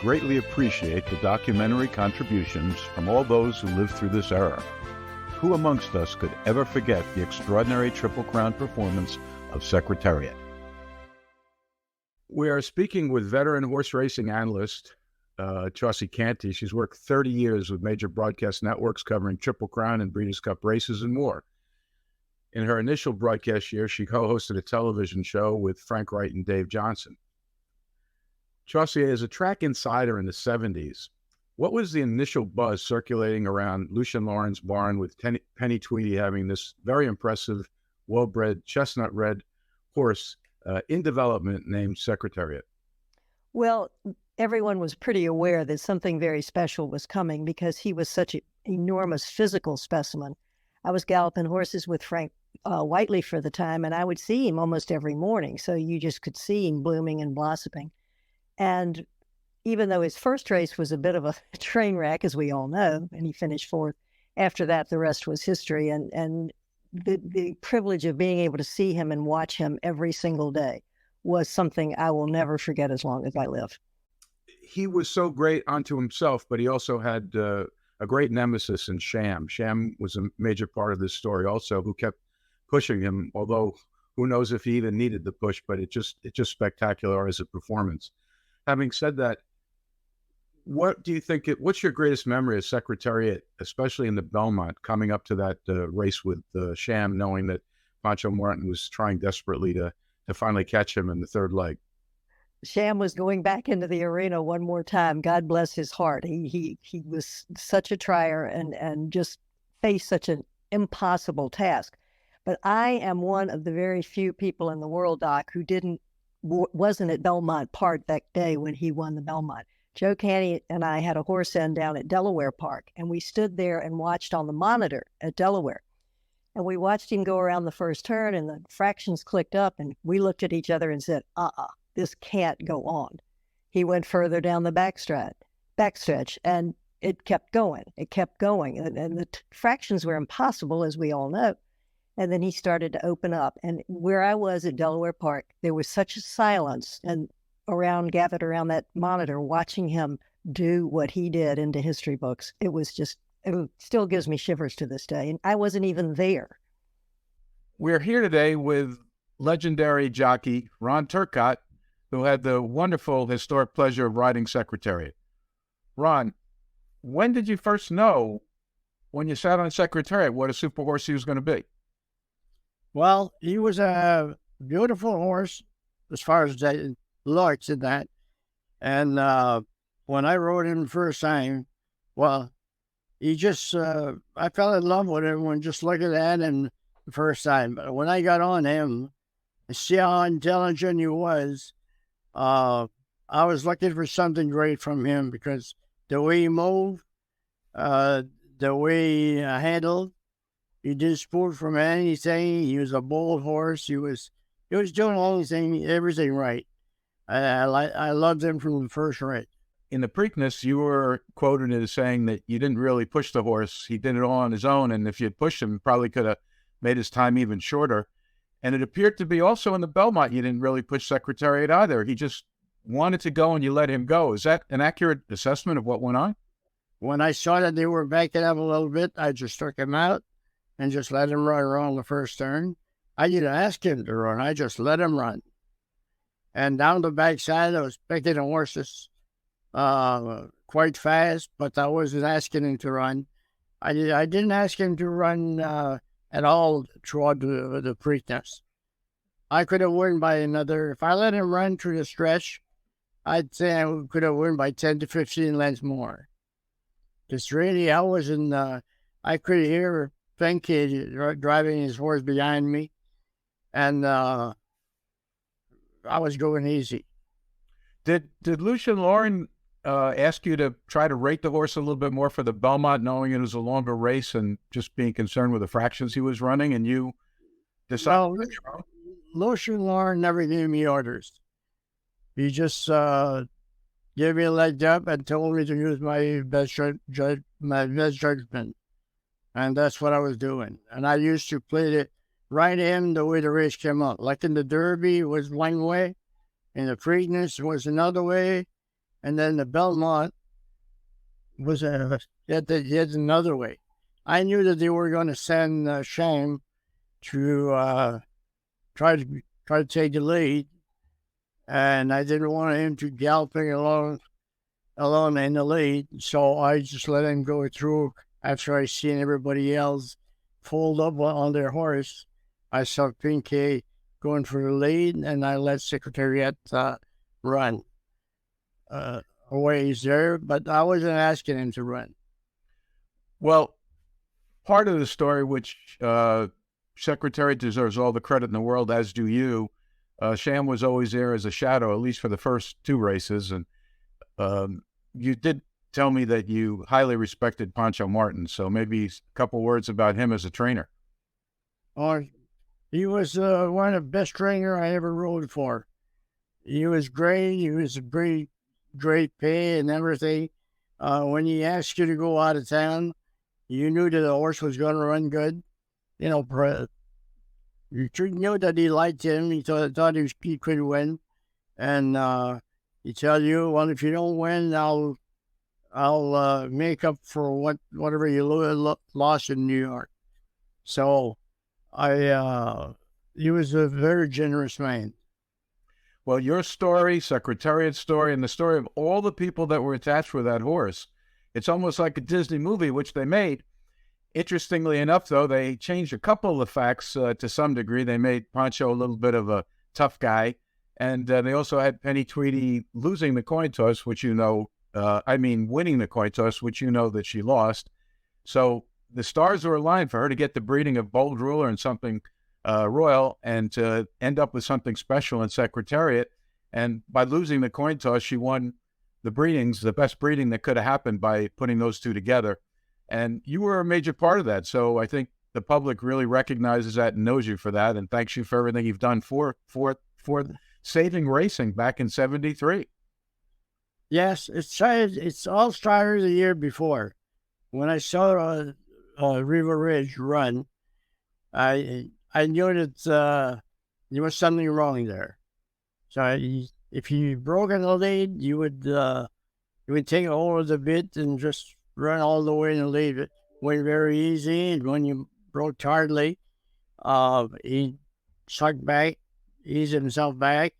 greatly appreciate the documentary contributions from all those who lived through this era. Who amongst us could ever forget the extraordinary Triple Crown performance of Secretariat? We are speaking with veteran horse racing analyst Chaucy Canty. She's worked 30 years with major broadcast networks covering Triple Crown and Breeders' Cup races and more. In her initial broadcast year, she co-hosted a television show with Frank Wright and Dave Johnson. Chaucy, as a track insider in the 70s, what was the initial buzz circulating around Lucien Lauren's barn with Penny Tweedy having this very impressive, well-bred, chestnut red horse in development named Secretariat? Well, everyone was pretty aware that something very special was coming because he was such an enormous physical specimen. I was galloping horses with Frank Whiteley for the time, and I would see him almost every morning. So you just could see him blooming and blossoming. And even though his first race was a bit of a train wreck, as we all know, and he finished fourth, after that, the rest was history. And the privilege of being able to see him and watch him every single day was something I will never forget as long as I live. He was so great unto himself, but he also had a great nemesis in Sham. Sham was a major part of this story also, who kept pushing him, although who knows if he even needed the push, but it's just spectacular as a performance. Having said that, what do you think, what's your greatest memory of Secretariat, especially in the Belmont, coming up to that race with Sham, knowing that Pancho Martin was trying desperately to finally catch him in the third leg? Sham was going back into the arena one more time. God bless his heart. He was such a trier and just faced such an impossible task. But I am one of the very few people in the world, Doc, who wasn't at Belmont Park that day when he won the Belmont. Joe Canty and I had a horse end down at Delaware Park, and we stood there and watched on the monitor at Delaware. And we watched him go around the first turn, and the fractions clicked up, and we looked at each other and said, this can't go on. He went further down the backstretch, and it kept going. And the fractions were impossible, as we all know. And then he started to open up. And where I was at Delaware Park, there was such a silence and gathered around that monitor, watching him do what he did into history books. It still gives me shivers to this day. And I wasn't even there. We're here today with legendary jockey Ron Turcotte, who had the wonderful historic pleasure of riding Secretariat. Ron, when did you first know, when you sat on Secretariat, what a super horse he was going to be? Well, he was a beautiful horse as far as the looks and that. And when I rode him the first time, well, he just, I fell in love with him when just looking at him the first time. But when I got on him, I see how intelligent he was. I was looking for something great from him because the way he moved, the way he handled, he didn't sport from anything. He was a bold horse. He was doing everything right. I loved him from the first rate. In the Preakness, you were quoted as saying that you didn't really push the horse. He did it all on his own, and if you had pushed him, probably could have made his time even shorter. And it appeared to be also in the Belmont, you didn't really push Secretariat either. He just wanted to go, and you let him go. Is that an accurate assessment of what went on? When I saw that they were backing up a little bit, I just took him out and just let him run around the first turn. I didn't ask him to run. I just let him run. And down the backside, I was picking the horses quite fast, but I wasn't asking him to run. I didn't ask him to run at all throughout the Preakness. I could have won by another. If I let him run through the stretch, I'd say I could have won by 10 to 15 lengths more. Because really, I wasn't, I could hear Penke driving his horse behind me, and I was going easy. Did Lucien Lauren ask you to try to rate the horse a little bit more for the Belmont, knowing it was a longer race and just being concerned with the fractions he was running, and you decided? Well, Lucien Lauren never gave me orders. He just gave me a leg up and told me to use my best judgment. And that's what I was doing. And I used to play it right in the way the race came out. Like in the Derby, it was one way. In the Preakness, it was another way. and then the Belmont was yet another way. I knew that they were going to send Shane to try to take the lead, and I didn't want him to galloping along in the lead, so I just let him go through after I seen everybody else fold up on their horse. I saw Pinky going for the lead, and I let Secretariat run a ways there, but I wasn't asking him to run. Well, part of the story, which Secretariat deserves all the credit in the world, as do you. Sham was always there as a shadow, at least for the first 2 races, and you did tell me that you highly respected Pancho Martin, so maybe a couple words about him as a trainer. He was one of the best trainer I ever rode for. He was great. He was a great pay and everything. When he asked you to go out of town, you knew that the horse was going to run good. You knew that he liked him. He thought he could win. And he tell you, well, if you don't win, I'll make up for whatever you lost in New York. So he was a very generous man. Well, your story, Secretariat's story, and the story of all the people that were attached with that horse, it's almost like a Disney movie, which they made. Interestingly enough, though, they changed a couple of the facts to some degree. They made Pancho a little bit of a tough guy, and they also had Penny Tweedy losing the coin toss, which winning the coin toss, which you know that she lost. So the stars were aligned for her to get the breeding of Bold Ruler and something royal, and to end up with something special in Secretariat. And by losing the coin toss, she won the breedings, the best breeding that could have happened by putting those two together. And you were a major part of that. So I think the public really recognizes that and knows you for that, and thanks you for everything you've done for saving racing back in '73. Yes, it's all started the year before. When I saw River Ridge run, I knew that there was something wrong there. So if you broke in the lead, you would take a hold of the bit and just run all the way in the lead. It went very easy, and when you broke hardly, he sucked back, eased himself back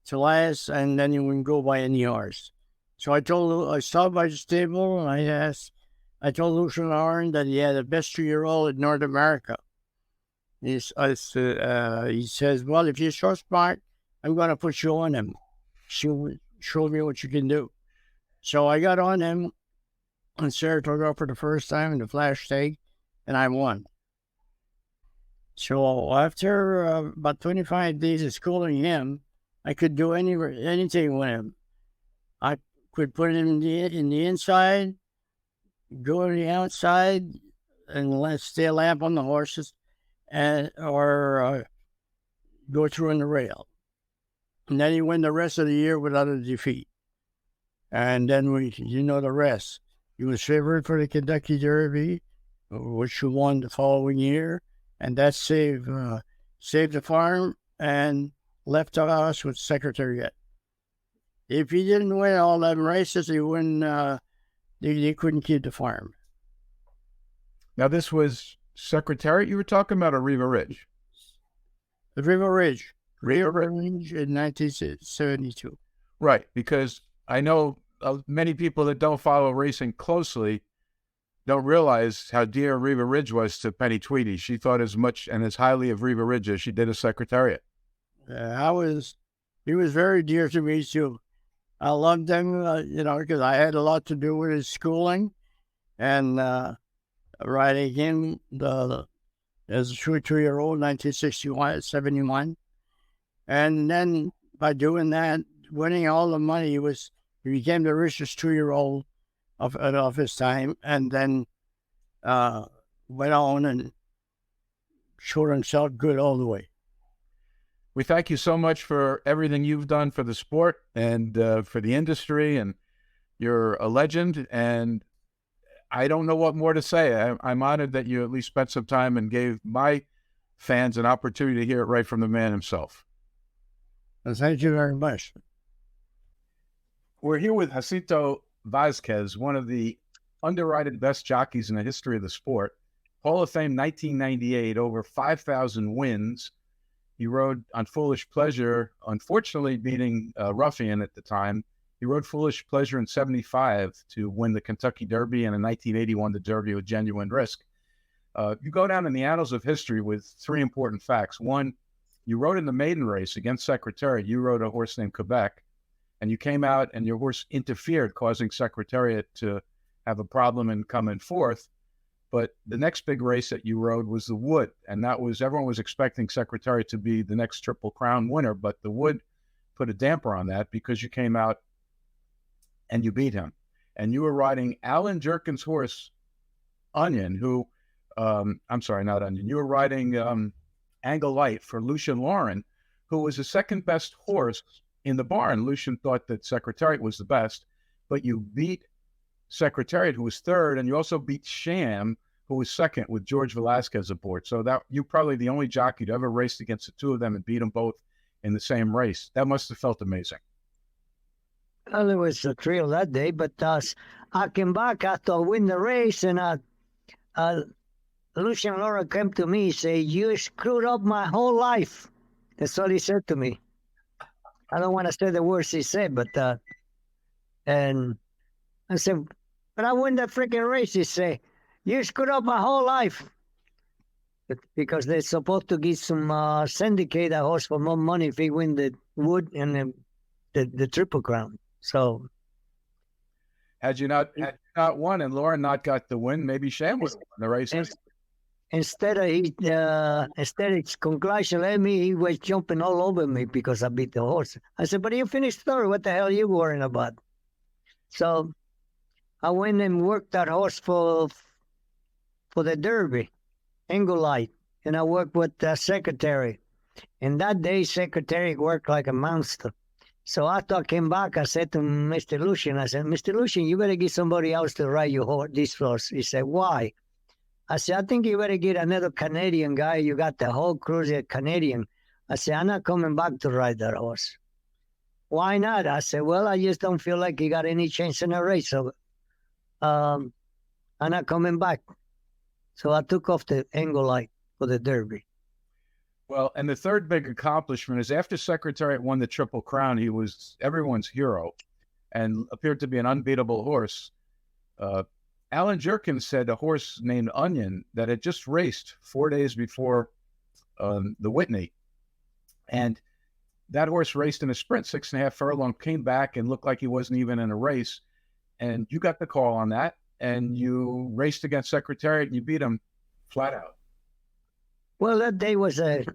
to last, and then he wouldn't go by any horse. So I stopped by the stable, and I told Lucian Arn that he had the best 2-year-old in North America. He says, well, if you're so smart, I'm going to put you on him. Show me what you can do. So I got on him, and Sarah took off for the first time in the flash tag, and I won. So after about 25 days of schooling him, I could do anything with him. I could put him in the inside, go to the outside, and stay a lap on the horses, or go through in the rail. And then he went the rest of the year without a defeat. And then the rest. He was favored for the Kentucky Derby, which he won the following year, and that saved the farm and left us with Secretariat. If he didn't win all them races, he wouldn't. They couldn't keep the farm. Now, this was Secretariat you were talking about, or Riva Ridge? The River Ridge in 1972. Right, because I know many people that don't follow racing closely don't realize how dear Riva Ridge was to Penny Tweedy. She thought as much and as highly of Riva Ridge as she did of Secretariat. He was very dear to me too. I loved him, because I had a lot to do with his schooling, and riding him as a 2-year-old, 1971. And then by doing that, winning all the money, he became the richest 2-year-old of his time, and then went on and showed himself good all the way. We thank you so much for everything you've done for the sport and for the industry, and you're a legend, and I don't know what more to say. I'm honored that you at least spent some time and gave my fans an opportunity to hear it right from the man himself. Thank you very much. We're here with Jacinto Vázquez, one of the underrated best jockeys in the history of the sport. Hall of Fame 1998, over 5,000 wins. He rode on Foolish Pleasure, unfortunately beating Ruffian at the time. He rode Foolish Pleasure in 75 to win the Kentucky Derby, and in 1981 the Derby with Genuine Risk. You go down in the annals of history with three important facts. One, you rode in the maiden race against Secretariat. You rode a horse named Quebec, and you came out and your horse interfered, causing Secretariat to have a problem and come in fourth. But the next big race that you rode was the Wood, and that was, everyone was expecting Secretariat to be the next Triple Crown winner, but the Wood put a damper on that because you came out and you beat him. And you were riding Alan Jerkin's horse, Onion, who, I'm sorry, not Onion. You were riding Angle Light for Lucian Lauren, who was the second best horse in the barn. Lucian thought that Secretariat was the best, but you beat Secretariat, who was third, and you also beat Sham, who was second, with George Velasquez aboard. So that you're probably the only jockey to ever race against the two of them and beat them both in the same race. That must have felt amazing. Well, it was a thrill that day, but I came back after I win the race, and Lucian Laura came to me and said, "You screwed up my whole life." That's all he said to me. I don't want to say the words he said, but and I said, "But I win that freaking race." He said, "You screwed up my whole life." Because they're supposed to give some syndicate a horse for more money if he win the Wood and the Triple Crown. So, had you not won and Lauren not got the win, maybe Sham would have won the race. Instead of congratulating me, he was jumping all over me because I beat the horse. I said, "But you finished third. What the hell are you worrying about?" So I went and worked that horse for the Derby, Engelite, and I worked with the Secretary. And that day, Secretary worked like a monster. So after I came back, I said to Mr. Lucian, I said, "Mr. Lucian, you better get somebody else to ride your horse, this horse." He said, "Why?" I said, "I think you better get another Canadian guy. You got the whole crew there Canadian." I said, "I'm not coming back to ride that horse." "Why not?" I said, "Well, I just don't feel like he got any chance in a race. So I'm not coming back." So I took off the Engelite for the Derby. Well, and the third big accomplishment is after Secretariat won the Triple Crown, he was everyone's hero and appeared to be an unbeatable horse. Alan Jerkin said a horse named Onion that had just raced 4 days before the Whitney. And that horse raced in a sprint, 6.5 furlong, came back and looked like he wasn't even in a race. And you got the call on that, and you raced against Secretariat and you beat him flat out. Well, that day was I've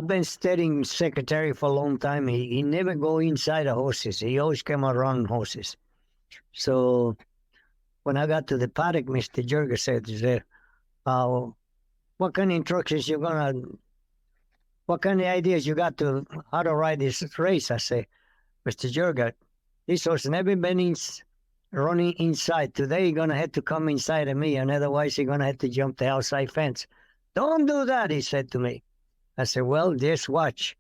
been studying Secretary for a long time. He never go inside the horses. He always came around horses. So when I got to the paddock, Mr. Jurga said, "What kind of instructions what kind of ideas you got to how to ride this race?" I say, "Mr. Jurga, this horse never been running inside. Today you're gonna have to come inside of me, and otherwise you're gonna have to jump the outside fence." "Don't do that," he said to me. I said, "Well, just watch."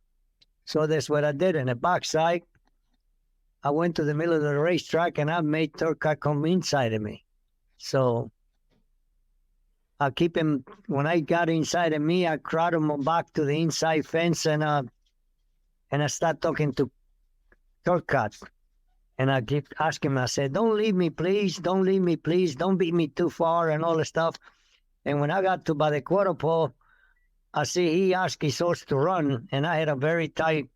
So that's what I did. In the backside, I went to the middle of the racetrack and I made Turcotte come inside of me. So I keep him, when I got inside of me, I crowd him back to the inside fence and I start talking to Turcotte. And I keep asking him, I said, "Don't leave me, please. Don't leave me, please. Don't beat me too far," and all the stuff. And when I got to by the quarter pole, I see he asked his horse to run, and I had a very tight,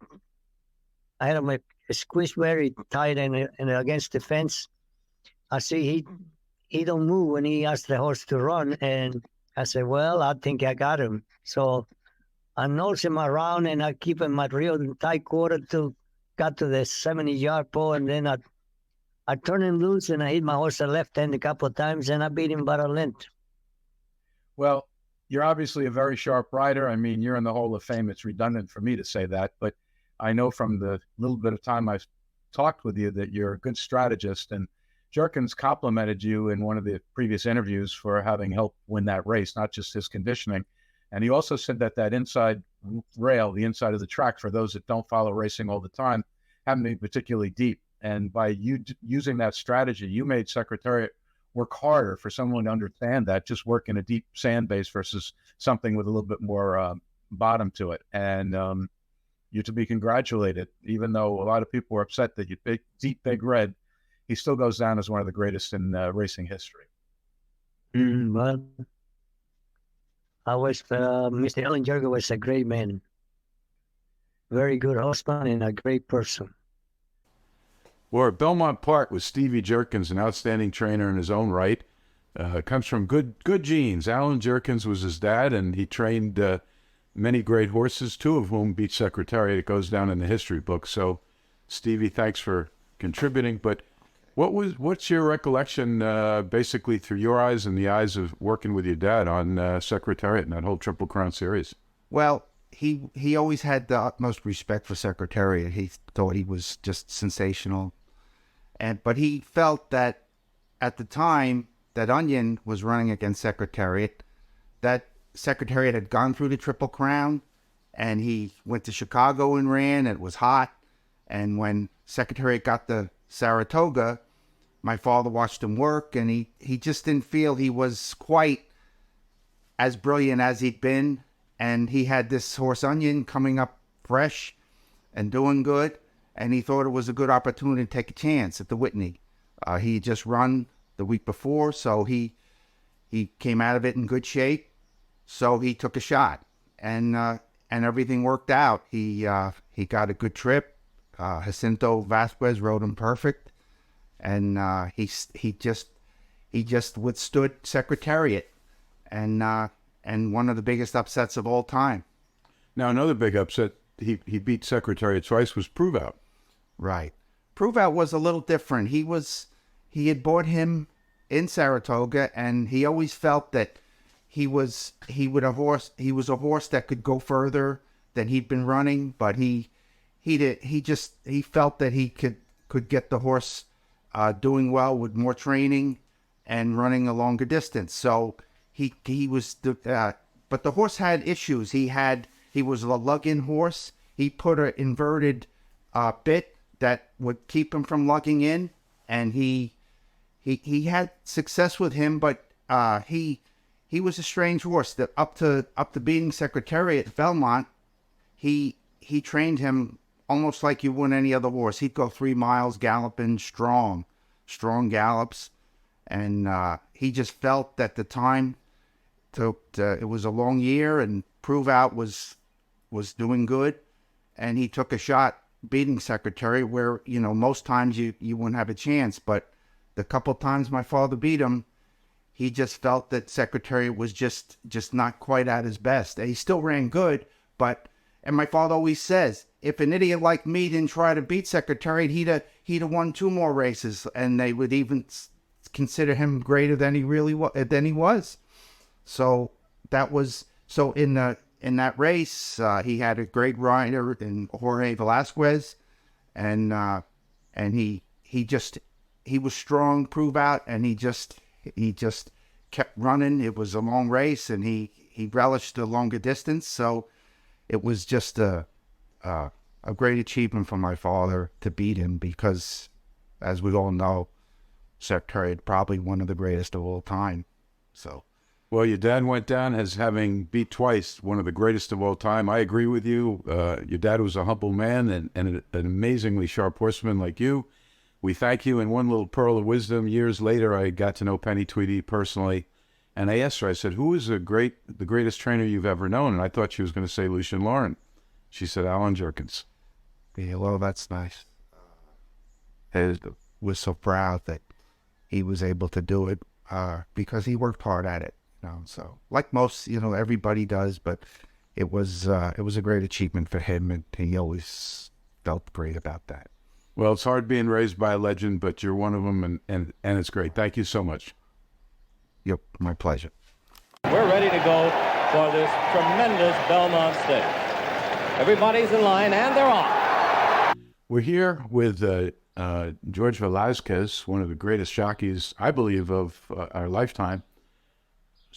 I had him squeezed very tight and against the fence. I see he don't move when he asked the horse to run, and I said, "Well, I think I got him." So I nose him around, and I keep him at real tight quarter till got to the 70-yard pole, and then I turned him loose, and I hit my horse a left hand a couple of times, and I beat him by a length. Well, you're obviously a very sharp rider. I mean, you're in the Hall of Fame. It's redundant for me to say that, but I know from the little bit of time I've talked with you that you're a good strategist, and Jerkins complimented you in one of the previous interviews for having helped win that race, not just his conditioning. And he also said that inside rail, the inside of the track, for those that don't follow racing all the time, haven't been particularly deep. And by you using that strategy, you made Secretariat work harder for someone to understand that, just work in a deep sand base versus something with a little bit more bottom to it. And you're to be congratulated, even though a lot of people were upset that you deep Big Red, he still goes down as one of the greatest in racing history. Well, Mr. Alan Jerger was a great man, very good husband, and a great person. Well, at Belmont Park with Stevie Jerkins, an outstanding trainer in his own right, comes from good genes. Alan Jerkins was his dad, and he trained many great horses, two of whom beat Secretariat. It goes down in the history book. So, Stevie, thanks for contributing. But what's your recollection, basically through your eyes and the eyes of working with your dad on Secretariat and that whole Triple Crown series? Well, he always had the utmost respect for Secretariat. He thought he was just sensational. But he felt that at the time that Onion was running against Secretariat, that Secretariat had gone through the Triple Crown, and he went to Chicago and ran. It was hot. And when Secretariat got to Saratoga, my father watched him work, and he just didn't feel he was quite as brilliant as he'd been. And he had this horse Onion coming up fresh and doing good, and he thought it was a good opportunity to take a chance at the Whitney. He just run the week before, so he came out of it in good shape. So he took a shot, and everything worked out. He got a good trip. Jacinto Vasquez rode him perfect, and he just withstood Secretariat, and one of the biggest upsets of all time. Now, another big upset, he beat Secretariat twice, was Prove Out. Right. Prove Out was a little different. He had bought him in Saratoga, and he always felt that he was a horse that could go further than he'd been running, but he felt that he could get the horse doing well with more training and running a longer distance. So but the horse had issues. He was a lug-in horse. He put an inverted bit that would keep him from lugging in, and he had success with him, but he was a strange horse. That up to beating Secretariat at Belmont, he trained him almost like you would any other horse. He'd go 3 miles galloping, strong gallops, and he just felt that the time it was a long year, and Prove Out was doing good, and he took a shot beating Secretariat where, most times you wouldn't have a chance, but the couple times my father beat him, he just felt that Secretariat was just not quite at his best. He still ran good, and my father always says, if an idiot like me didn't try to beat Secretariat, he'd have won 2 more races, and they would even consider him greater than he was. So in that race, he had a great rider in Jorge Velasquez, and he was strong, Prove Out, and he just kept running. It was a long race, and he relished the longer distance. So it was just a great achievement for my father to beat him, because, as we all know, Secretariat probably one of the greatest of all time. So. Well, your dad went down as having beat twice one of the greatest of all time. I agree with you. Your dad was a humble man and an amazingly sharp horseman like you. We thank you. And one little pearl of wisdom, years later, I got to know Penny Tweedy personally. And I asked her, I said, who is the greatest trainer you've ever known? And I thought she was going to say Lucien Lauren. She said Alan Jerkins. Yeah, well, that's nice. I was so proud that he was able to do it because he worked hard at it. So like most, everybody does, but it was a great achievement for him, and he always felt great about that. Well, it's hard being raised by a legend, but you're one of them, and it's great. Thank you so much. Yep, my pleasure. We're ready to go for this tremendous Belmont Stakes. Everybody's in line, and they're off. We're here with George Velasquez, one of the greatest jockeys, I believe, of our lifetime.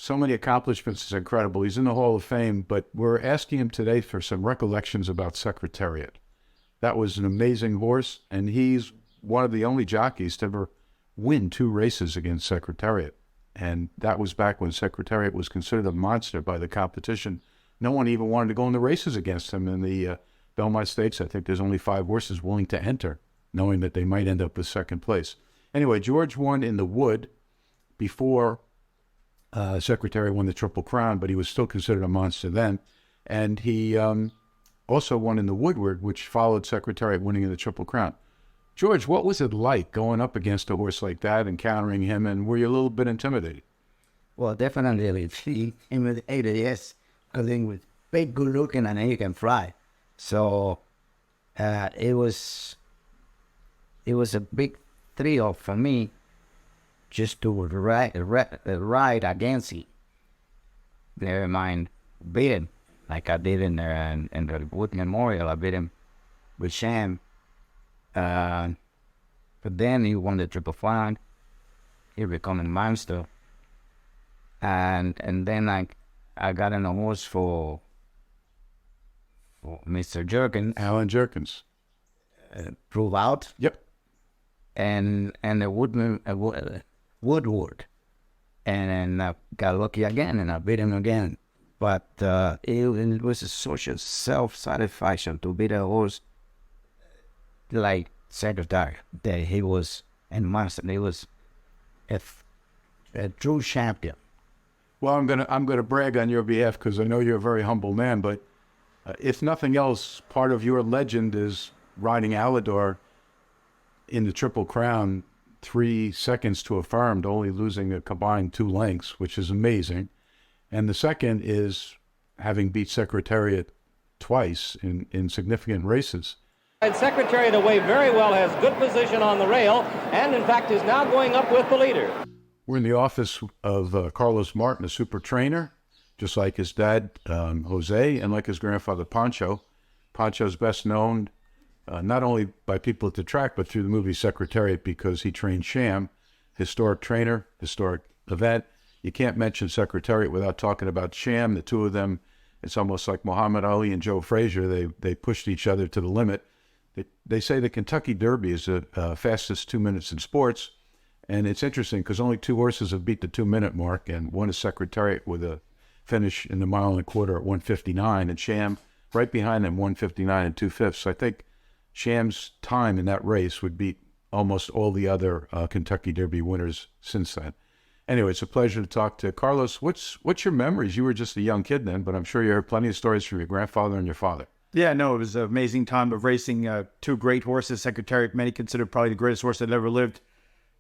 So many accomplishments, it's incredible. He's in the Hall of Fame, but we're asking him today for some recollections about Secretariat. That was an amazing horse, and he's one of the only jockeys to ever win 2 races against Secretariat. And that was back when Secretariat was considered a monster by the competition. No one even wanted to go in the races against him in the Belmont Stakes. I think there's only 5 horses willing to enter, knowing that they might end up with second place. Anyway, George won in the Wood before Secretariat won the Triple Crown, but he was still considered a monster then. And he also won in the Woodward, which followed Secretariat winning in the Triple Crown. George, what was it like going up against a horse like that, encountering him, and were you a little bit intimidated? Well, definitely he intimidated, yes, because he was big, good looking, and he can fly. So it was a big thrill for me just to ride against him. Never mind beat him, like I did in the Wood Memorial. I beat him with Sham. But then he won the Triple Crown. He became a monster. And then I got in a horse for Mr. Jerkins. Alan Jerkins. Prove out. Yep. And the Woodward. And I got lucky again, and I beat him again. But it was such a self-satisfaction to beat a horse like Secretary, that he was a monster. He was a true champion. Well, I'm gonna brag on your behalf because I know you're a very humble man. But if nothing else, part of your legend is riding Alador in the Triple Crown, 3 seconds to affirmed, only losing a combined 2 lengths, which is amazing. And the second is having beat Secretariat twice in significant races. Secretariat away very well, has good position on the rail, and in fact is now going up with the leader. We're in the office of Carlos Martin, a super trainer, just like his dad, Jose, and like his grandfather, Pancho. Pancho's best known not only by people at the track, but through the movie Secretariat, because he trained Sham, historic trainer, historic event. You can't mention Secretariat without talking about Sham. The two of them, it's almost like Muhammad Ali and Joe Frazier. They pushed each other to the limit. They say the Kentucky Derby is the fastest 2 minutes in sports. And it's interesting because only 2 horses have beat the 2-minute mark, and one is Secretariat with a finish in the 1.25 miles at 1:59, and Sham right behind them, 1:59 2/5. So I think Sham's time in that race would beat almost all the other Kentucky Derby winners since then. Anyway, it's a pleasure to talk to Carlos. What's your memories? You were just a young kid then, but I'm sure you heard plenty of stories from your grandfather and your father. Yeah, no, it was an amazing time of racing 2 great horses. Secretariat, many consider probably the greatest horse that ever lived.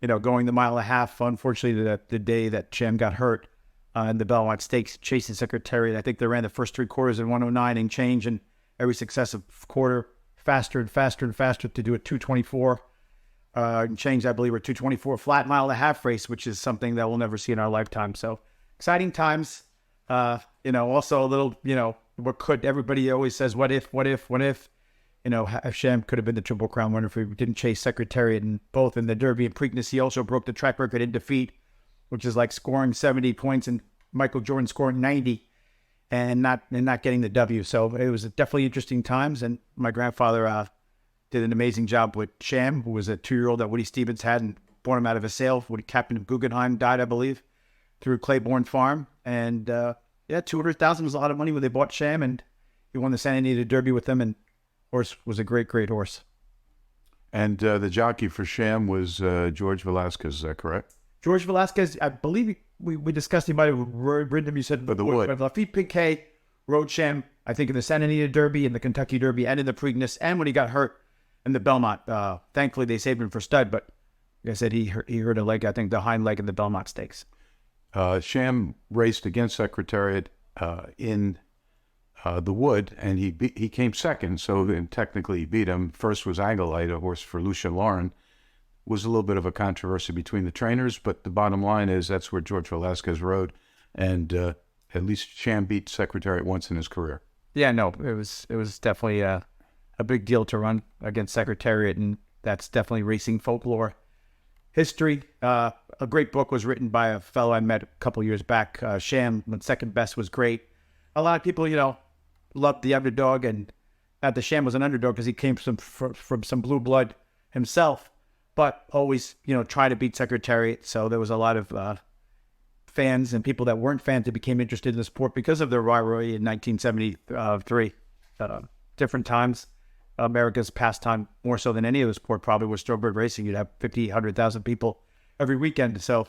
Going the 1.5 miles. Unfortunately, the day that Sham got hurt in the Belmont Stakes, chasing Secretariat, I think they ran the first 3 quarters in 109 and change, and every successive quarter faster and faster and faster to do a 224 and change, I believe, or 224 flat 1.5 mile race, which is something that we'll never see in our lifetime. So exciting times. Also a little, what could, everybody always says, what if? If Sham could have been the Triple Crown winner if he didn't chase Secretariat, and both in the Derby and Preakness. He also broke the track record in defeat, which is like scoring 70 points and Michael Jordan scoring 90 and not getting the W. So it was definitely interesting times. And my grandfather did an amazing job with Sham, who was a 2-year-old that Woody Stevens had and born him out of a sale. Woody, captain of Guggenheim, died, I believe, through Claiborne Farm. And $200,000 was a lot of money when they bought Sham, and he won the Santa Anita Derby with them, and horse was a great, great horse. And the jockey for Sham was George Velasquez, is that correct? George Velasquez, I believe we discussed, he might have ridden him, you said, for the Wood. Lafitte Piquet rode Sham, I think, in the Santa Anita Derby, in the Kentucky Derby, and in the Preakness, and when he got hurt in the Belmont. Thankfully, they saved him for stud, but like I said, he hurt a leg, I think, the hind leg in the Belmont Stakes. Sham raced against Secretariat in the Wood, and he came second, so then technically he beat him. First was Anglite, a horse for Lucia Lauren. Was a little bit of a controversy between the trainers, but the bottom line is that's where George Velasquez rode, and at least Sham beat Secretariat once in his career. Yeah, no, it was definitely a big deal to run against Secretariat, and that's definitely racing folklore history. A great book was written by a fellow I met a couple years back. Sham, when second best, was great. A lot of people, loved the underdog, and Not that Sham was an underdog because he came from some blue blood himself, but always, try to beat Secretariat. So there was a lot of fans and people that weren't fans that became interested in the sport because of their rivalry in 1973. Different times. America's pastime, more so than any other sport, probably was Strawbird racing. You'd have 50, 100,000 people every weekend. So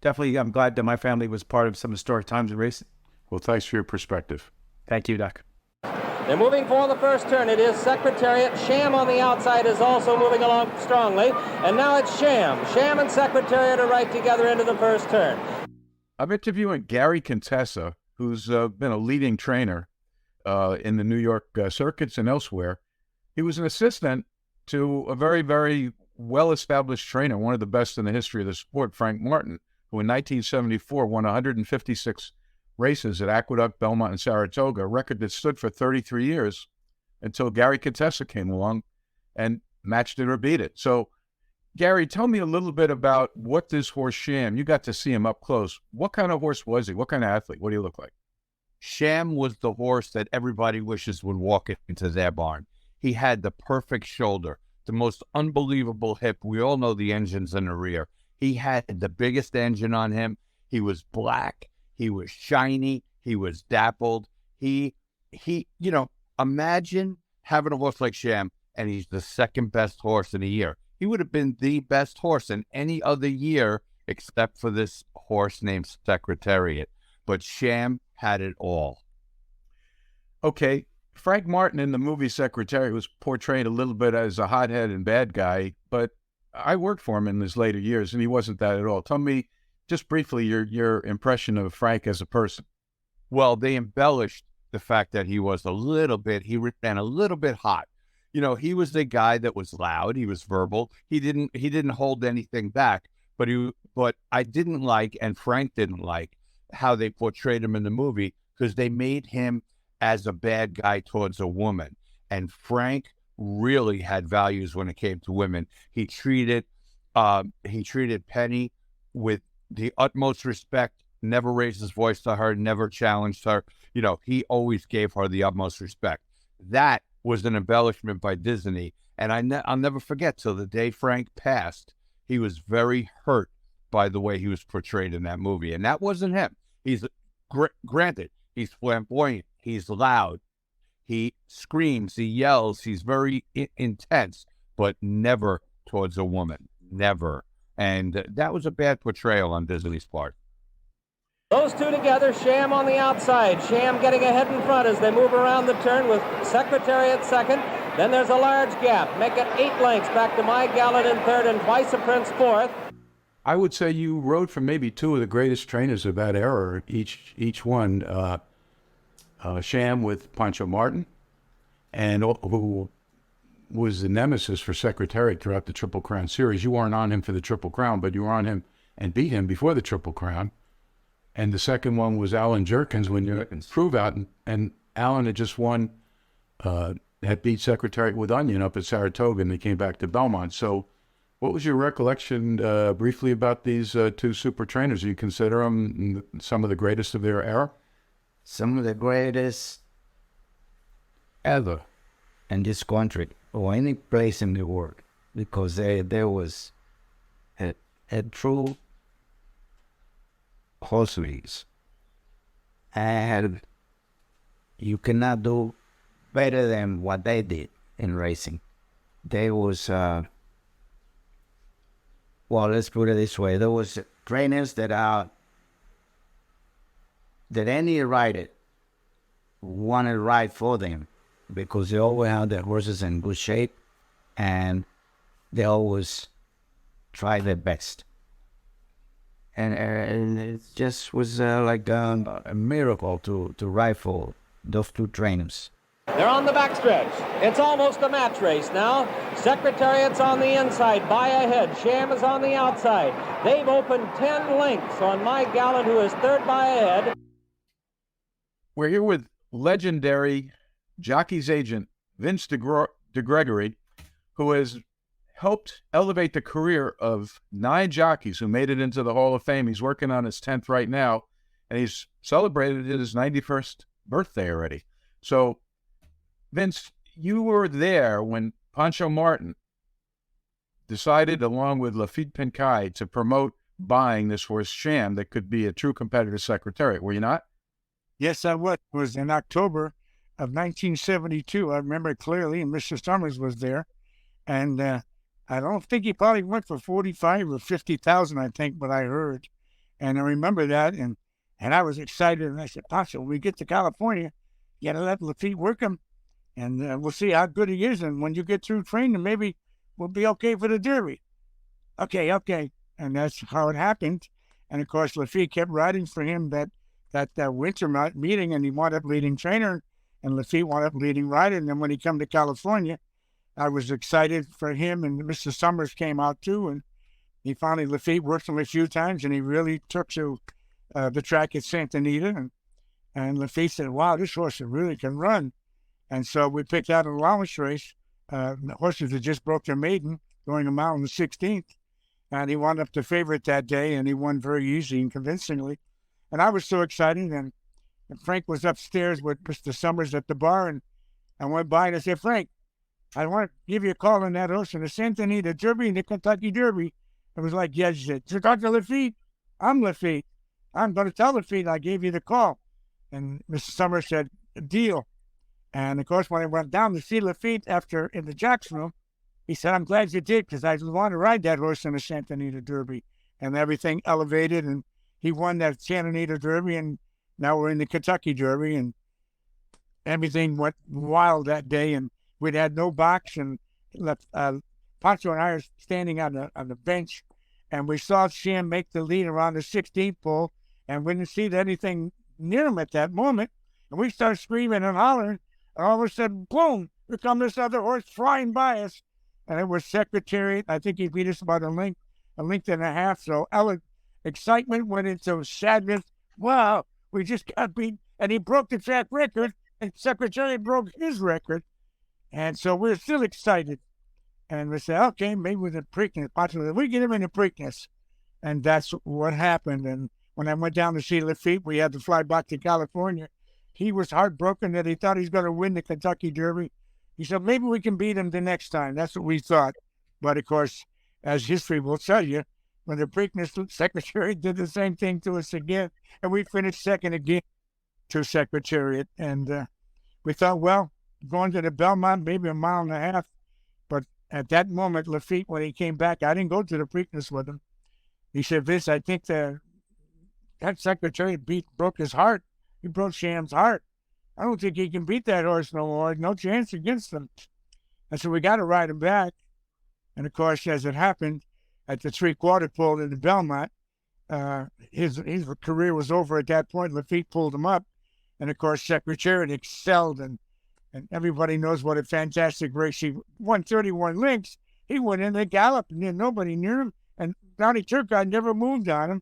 definitely, I'm glad that my family was part of some historic times in racing. Well, thanks for your perspective. Thank you, Doc. They're moving for the first turn. It is Secretariat. Sham on the outside is also moving along strongly. And now it's Sham. Sham and Secretariat are right together into the first turn. I'm interviewing Gary Contessa, who's been a leading trainer in the New York circuits and elsewhere. He was an assistant to a very, very well-established trainer, one of the best in the history of the sport, Frank Martin, who in 1974 won 156 races at Aqueduct, Belmont, and Saratoga, a record that stood for 33 years until Gary Contessa came along and matched it or beat it. So, Gary, tell me a little bit about what this horse Sham, you got to see him up close. What kind of horse was he? What kind of athlete? What do you look like? Sham was the horse that everybody wishes would walk into their barn. He had the perfect shoulder, the most unbelievable hip. We all know the engine's in the rear. He had the biggest engine on him. He was black. He was shiny. He was dappled. Imagine having a horse like Sham, and he's the second best horse in a year. He would have been the best horse in any other year except for this horse named Secretariat. But Sham had it all. Okay, Frank Martin in the movie Secretariat was portrayed a little bit as a hothead and bad guy, but I worked for him in his later years, and he wasn't that at all. Tell me, just briefly, your impression of Frank as a person. Well, they embellished the fact that he was he ran a little bit hot. He was the guy that was loud. He was verbal. He didn't hold anything back. But I didn't like, and Frank didn't like, how they portrayed him in the movie, because they made him as a bad guy towards a woman. And Frank really had values when it came to women. He treated Penny with the utmost respect, never raised his voice to her, never challenged her. He always gave her the utmost respect. That was an embellishment by Disney. And I'll never forget, till the day Frank passed, he was very hurt by the way he was portrayed in that movie. And that wasn't him. He's, granted, he's flamboyant, he's loud, he screams, he yells, he's very intense, but never towards a woman. Never. And that was a bad portrayal on Disney's part. Those two together, Sham on the outside. Sham getting ahead in front as they move around the turn with Secretariat second. Then there's a large gap. Make it 8 lengths back to My Gallant in third and Twice a Prince fourth. I would say you rode for maybe two of the greatest trainers of that era, each one. Sham with Pancho Martin, and who was the nemesis for Secretariat throughout the Triple Crown series. You weren't on him for the Triple Crown, but you were on him and beat him before the Triple Crown. And the second one was Alan Jerkins when you prove out, and Alan had just won, had beat Secretariat with Onion up at Saratoga, and they came back to Belmont. So what was your recollection briefly about these two super trainers? Do you consider them some of the greatest of their era? Some of the greatest ever in this country or any place in the world, because there was a true horse race, and you cannot do better than what they did in racing. There was, well, let's put it this way: there was trainers that any rider wanted to ride for them, because they always had their horses in good shape, and they always tried their best. And it just was like a miracle to ride for those two trainers. They're on the backstretch. It's almost a match race now. Secretariat's on the inside, by ahead. Sham is on the outside. They've opened 10 lengths on My Gallant, who is third by ahead. We're here with legendary jockey's agent, Vince DeGregory, who has helped elevate the career of 9 jockeys who made it into the Hall of Fame. He's working on his 10th right now, and he's celebrated his 91st birthday already. So, Vince, you were there when Pancho Martin decided, along with Lafitte Pincay, to promote buying this horse Sham that could be a true competitor to Secretariat. Were you not? Yes, I was. It was in October of 1972. I remember it clearly, and Mr. Summers was there. And I don't think he probably went for 45 or 50,000, I think, but I heard. And I remember that, and I was excited, and I said, Pancho, when we get to California, you got to let Lafitte work him, and we'll see how good he is, and when you get through training, maybe we'll be okay for the Derby. Okay. And that's how it happened. And, of course, Lafitte kept riding for him that winter meeting, and he wound up leading trainer, and Lafitte wound up leading rider. And then when he came to California, I was excited for him, and Mr. Summers came out too, and he finally, Lafitte worked him a few times, and he really took to the track at Santa Anita, and Lafitte said, wow, this horse really can run. And so we picked out an allowance race. The horses had just broke their maiden, going a mile on the 16th, and he wound up the favorite that day, and he won very easy and convincingly. And I was so excited, and Frank was upstairs with Mr. Summers at the bar, and I went by and I said, Frank, I want to give you a call on that horse in the Santa Anita Derby and the Kentucky Derby. It was like, yes, you said, Dr. Lafitte, I'm Lafitte. I'm going to tell Lafitte I gave you the call. And Mr. Summers said, deal. And, of course, when I went down to see Lafitte after in the Jack's room, he said, I'm glad you did, because I want to ride that horse in the Santa Anita Derby. And everything elevated, and he won that Santa Anita Derby, and now we're in the Kentucky Derby, and everything went wild that day, and we'd had no box, and Pancho and I are standing on the bench, and we saw Sham make the lead around the 16th pole, and we didn't see anything near him at that moment, and we started screaming and hollering, and all of a sudden, boom, here comes this other horse flying by us, and it was Secretariat. I think he beat us about a length and a half, so excitement went into sadness. Wow, we just got beat, and he broke the track record, and Secretariat broke his record. And so we're still excited. And we said, okay, maybe with the Preakness. Possibly we get him in the Preakness. And that's what happened. And when I went down to see Lafitte, we had to fly back to California. He was heartbroken that he thought he was going to win the Kentucky Derby. He said, maybe we can beat him the next time. That's what we thought. But, of course, as history will tell you, when the Preakness Secretary did the same thing to us again, and we finished second again to Secretariat. And we thought, well, going to the Belmont, maybe a mile and a half. But at that moment, Lafitte, when he came back, I didn't go to the Preakness with him. He said, Vince, I think that Secretary broke his heart. He broke Sham's heart. I don't think he can beat that horse no more. No chance against him. And so we got to ride him back. And, of course, as it happened, at the three-quarter pole in the Belmont, his career was over at that point. Lafitte pulled him up. And, of course, Secretariat excelled, and everybody knows what a fantastic race. He won 31 lengths. He went in the gallop, and then nobody near him. And Donnie Turcotte never moved on him.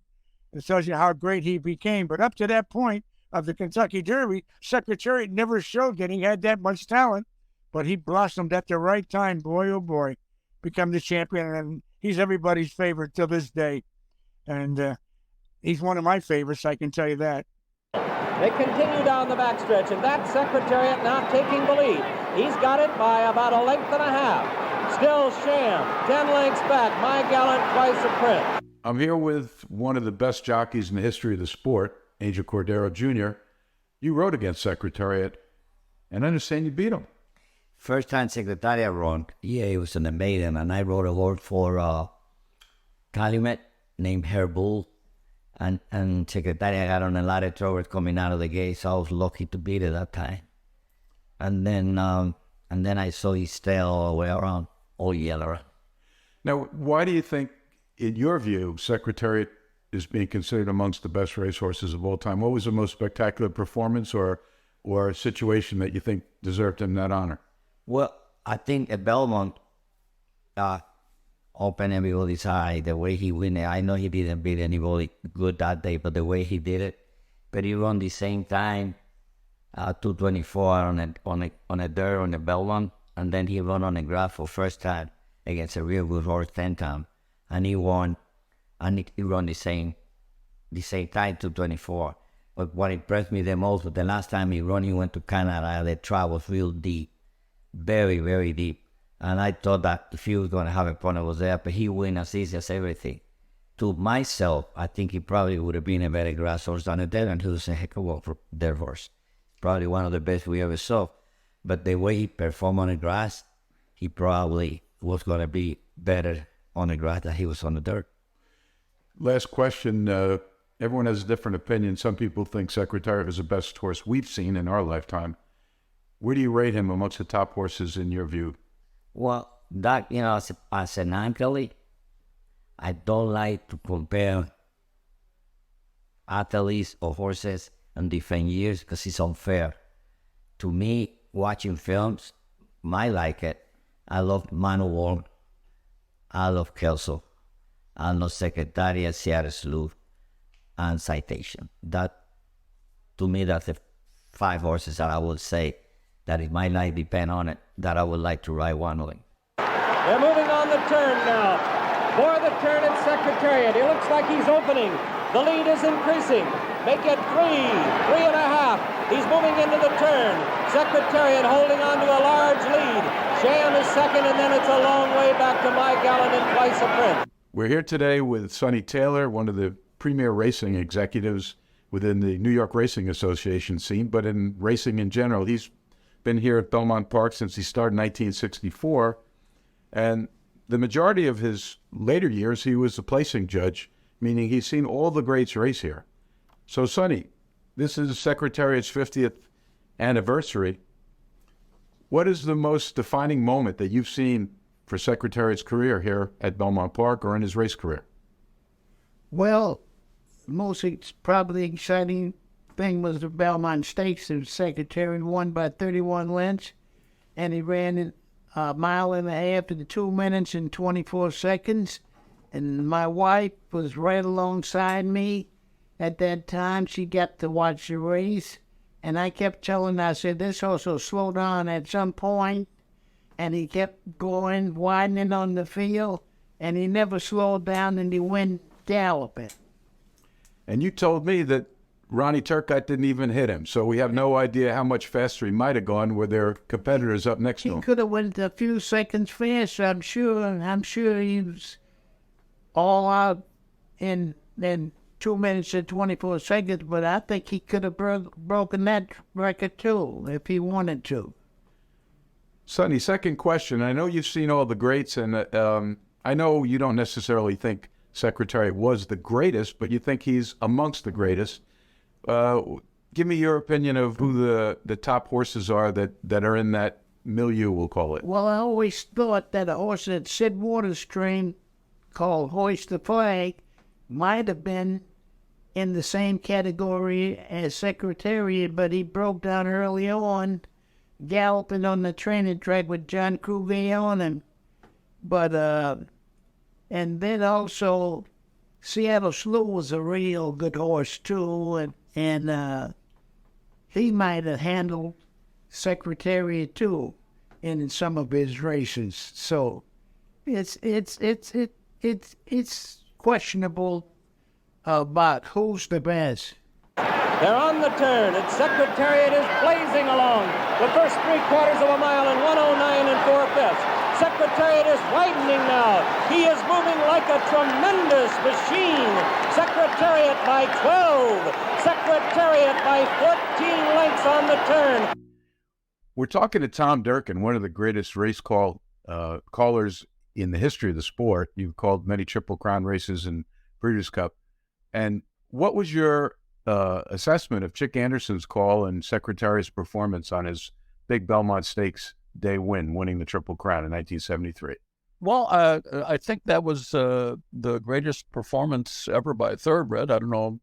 It tells you how great he became. But up to that point of the Kentucky Derby, Secretariat never showed that he had that much talent. But he blossomed at the right time, boy, oh boy, become the champion. And he's everybody's favorite till this day. And he's one of my favorites, I can tell you that. They continue down the backstretch, and that Secretariat now taking the lead. He's got it by about a length and a half. Still Sham, 10 lengths back. My Gallant, twice a print. I'm here with one of the best jockeys in the history of the sport, Angel Cordero Jr. You rode against Secretariat, and I understand you beat him. First time Secretariat run, yeah, it was in the maiden, and I rode a horse for Calumet named Herr Bull. And Secretariat got on a lot of trouble coming out of the gate, so I was lucky to beat it that time. And then I saw his tail all the way around, all yellow. Now, why do you think, in your view, Secretariat is being considered amongst the best racehorses of all time? What was the most spectacular performance or situation that you think deserved him that honor? Well, I think at Belmont, opened everybody's eye, the way he win it. I know he didn't beat anybody good that day, but the way he did it. But he run the same time, 224 on a dirt on the Belmont, and then he run on the grass for first time against a real good horse 10 time, and he won, and he run the same time 224. But what impressed me the most was the last time he went to Canada. The track was real deep, very, very deep. And I thought that if he was going to have a opponent was there, but he win as easy as everything. To myself, I think he probably would have been a better grass horse than a dead, and he was a heck of a dead horse. Probably one of the best we ever saw. But the way he performed on the grass, he probably was going to be better on the grass than he was on the dirt. Last question. Everyone has a different opinion. Some people think Secretariat is the best horse we've seen in our lifetime. Where do you rate him amongst the top horses in your view? Well, that, as an athlete, I don't like to compare athletes or horses in different years because it's unfair. To me, watching films, I like it. I love Manual, I love Kelso, I love Secretariat, Seattle Sleuth, and Citation. That, to me, that's the 5 horses that I would say that it might not depend on it, that I would like to ride one of them. They're moving on the turn now. For the turn at Secretariat. He looks like he's opening. The lead is increasing. Make it 3.5. He's moving into the turn. Secretariat holding on to a large lead. Sham is second, and then it's a long way back to My Gallant and Twice a Prince. We're here today with Sonny Taylor, one of the premier racing executives within the New York Racing Association scene, but in racing in general. He's been here at Belmont Park since he started in 1964, and the majority of his later years, he was a placing judge, meaning he's seen all the greats race here. So, Sonny, this is Secretariat's 50th anniversary. What is the most defining moment that you've seen for Secretariat's career here at Belmont Park or in his race career? Well, most probably exciting thing was the Belmont Stakes. The Secretariat won by 31 lengths, and he ran in a mile and a half in 2 minutes and 24 seconds. And my wife was right alongside me at that time. She got to watch the race. And I kept telling her, I said, this horse will slow down at some point. And he kept going, widening on the field. And he never slowed down, and he went galloping. And you told me that Ronnie Turcotte didn't even hit him, so we have no idea how much faster he might have gone with their competitors up next to him. He could have went a few seconds faster, I'm sure. I'm sure he was all out in 2 minutes and 24 seconds, but I think he could have broken that record too, if he wanted to. Sonny, second question. I know you've seen all the greats, and I know you don't necessarily think Secretariat was the greatest, but you think he's amongst the greatest. Give me your opinion of who the top horses are that are in that milieu, we'll call it. Well, I always thought that a horse that Sid Waters trained, called Hoist the Flag, might have been in the same category as Secretariat, but he broke down early on, galloping on the training track with John Cuvier on him. But, and then also, Seattle Sleuth was a real good horse too, and he might have handled Secretariat too in some of his races. So it's questionable about who's the best. They're on the turn, and Secretariat is blazing along. The first 3/4 of a mile in 109 and 4/5. Secretariat is widening now. He is moving like a tremendous machine. Secretariat by 12. Secretariat by 14 lengths on the turn. We're talking to Tom Durkin, one of the greatest race callers in the history of the sport. You've called many Triple Crown races and Breeders' Cup. And what was your assessment of Chick Anderson's call and Secretariat's performance on his big Belmont Stakes day winning the Triple Crown in 1973? Well, I think that was the greatest performance ever by a thoroughbred. I don't know,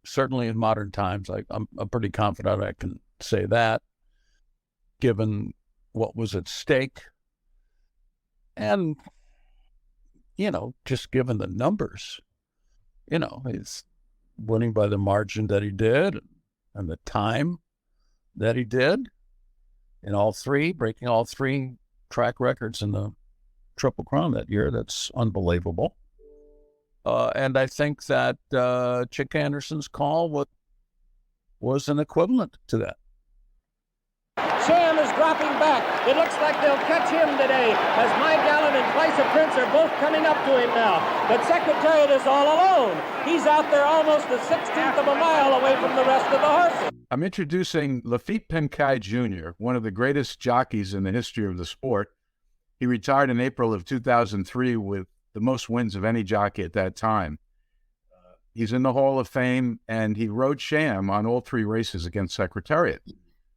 certainly in modern times. I'm pretty confident I can say that, given what was at stake. And, just given the numbers, he's winning by the margin that he did and the time that he did in all three, breaking all three track records in the Triple Crown that year. That's unbelievable. And I think that Chick Anderson's call was an equivalent to that. Sham is dropping back. It looks like they'll catch him today, as My Gallant and Twice a Prince are both coming up to him now. But Secretariat is all alone. He's out there almost a 16th of a mile away from the rest of the horses. I'm introducing Lafitte Pincay Jr., one of the greatest jockeys in the history of the sport. He retired in April of 2003 with the most wins of any jockey at that time. He's in the Hall of Fame, and he rode Sham on all 3 races against Secretariat.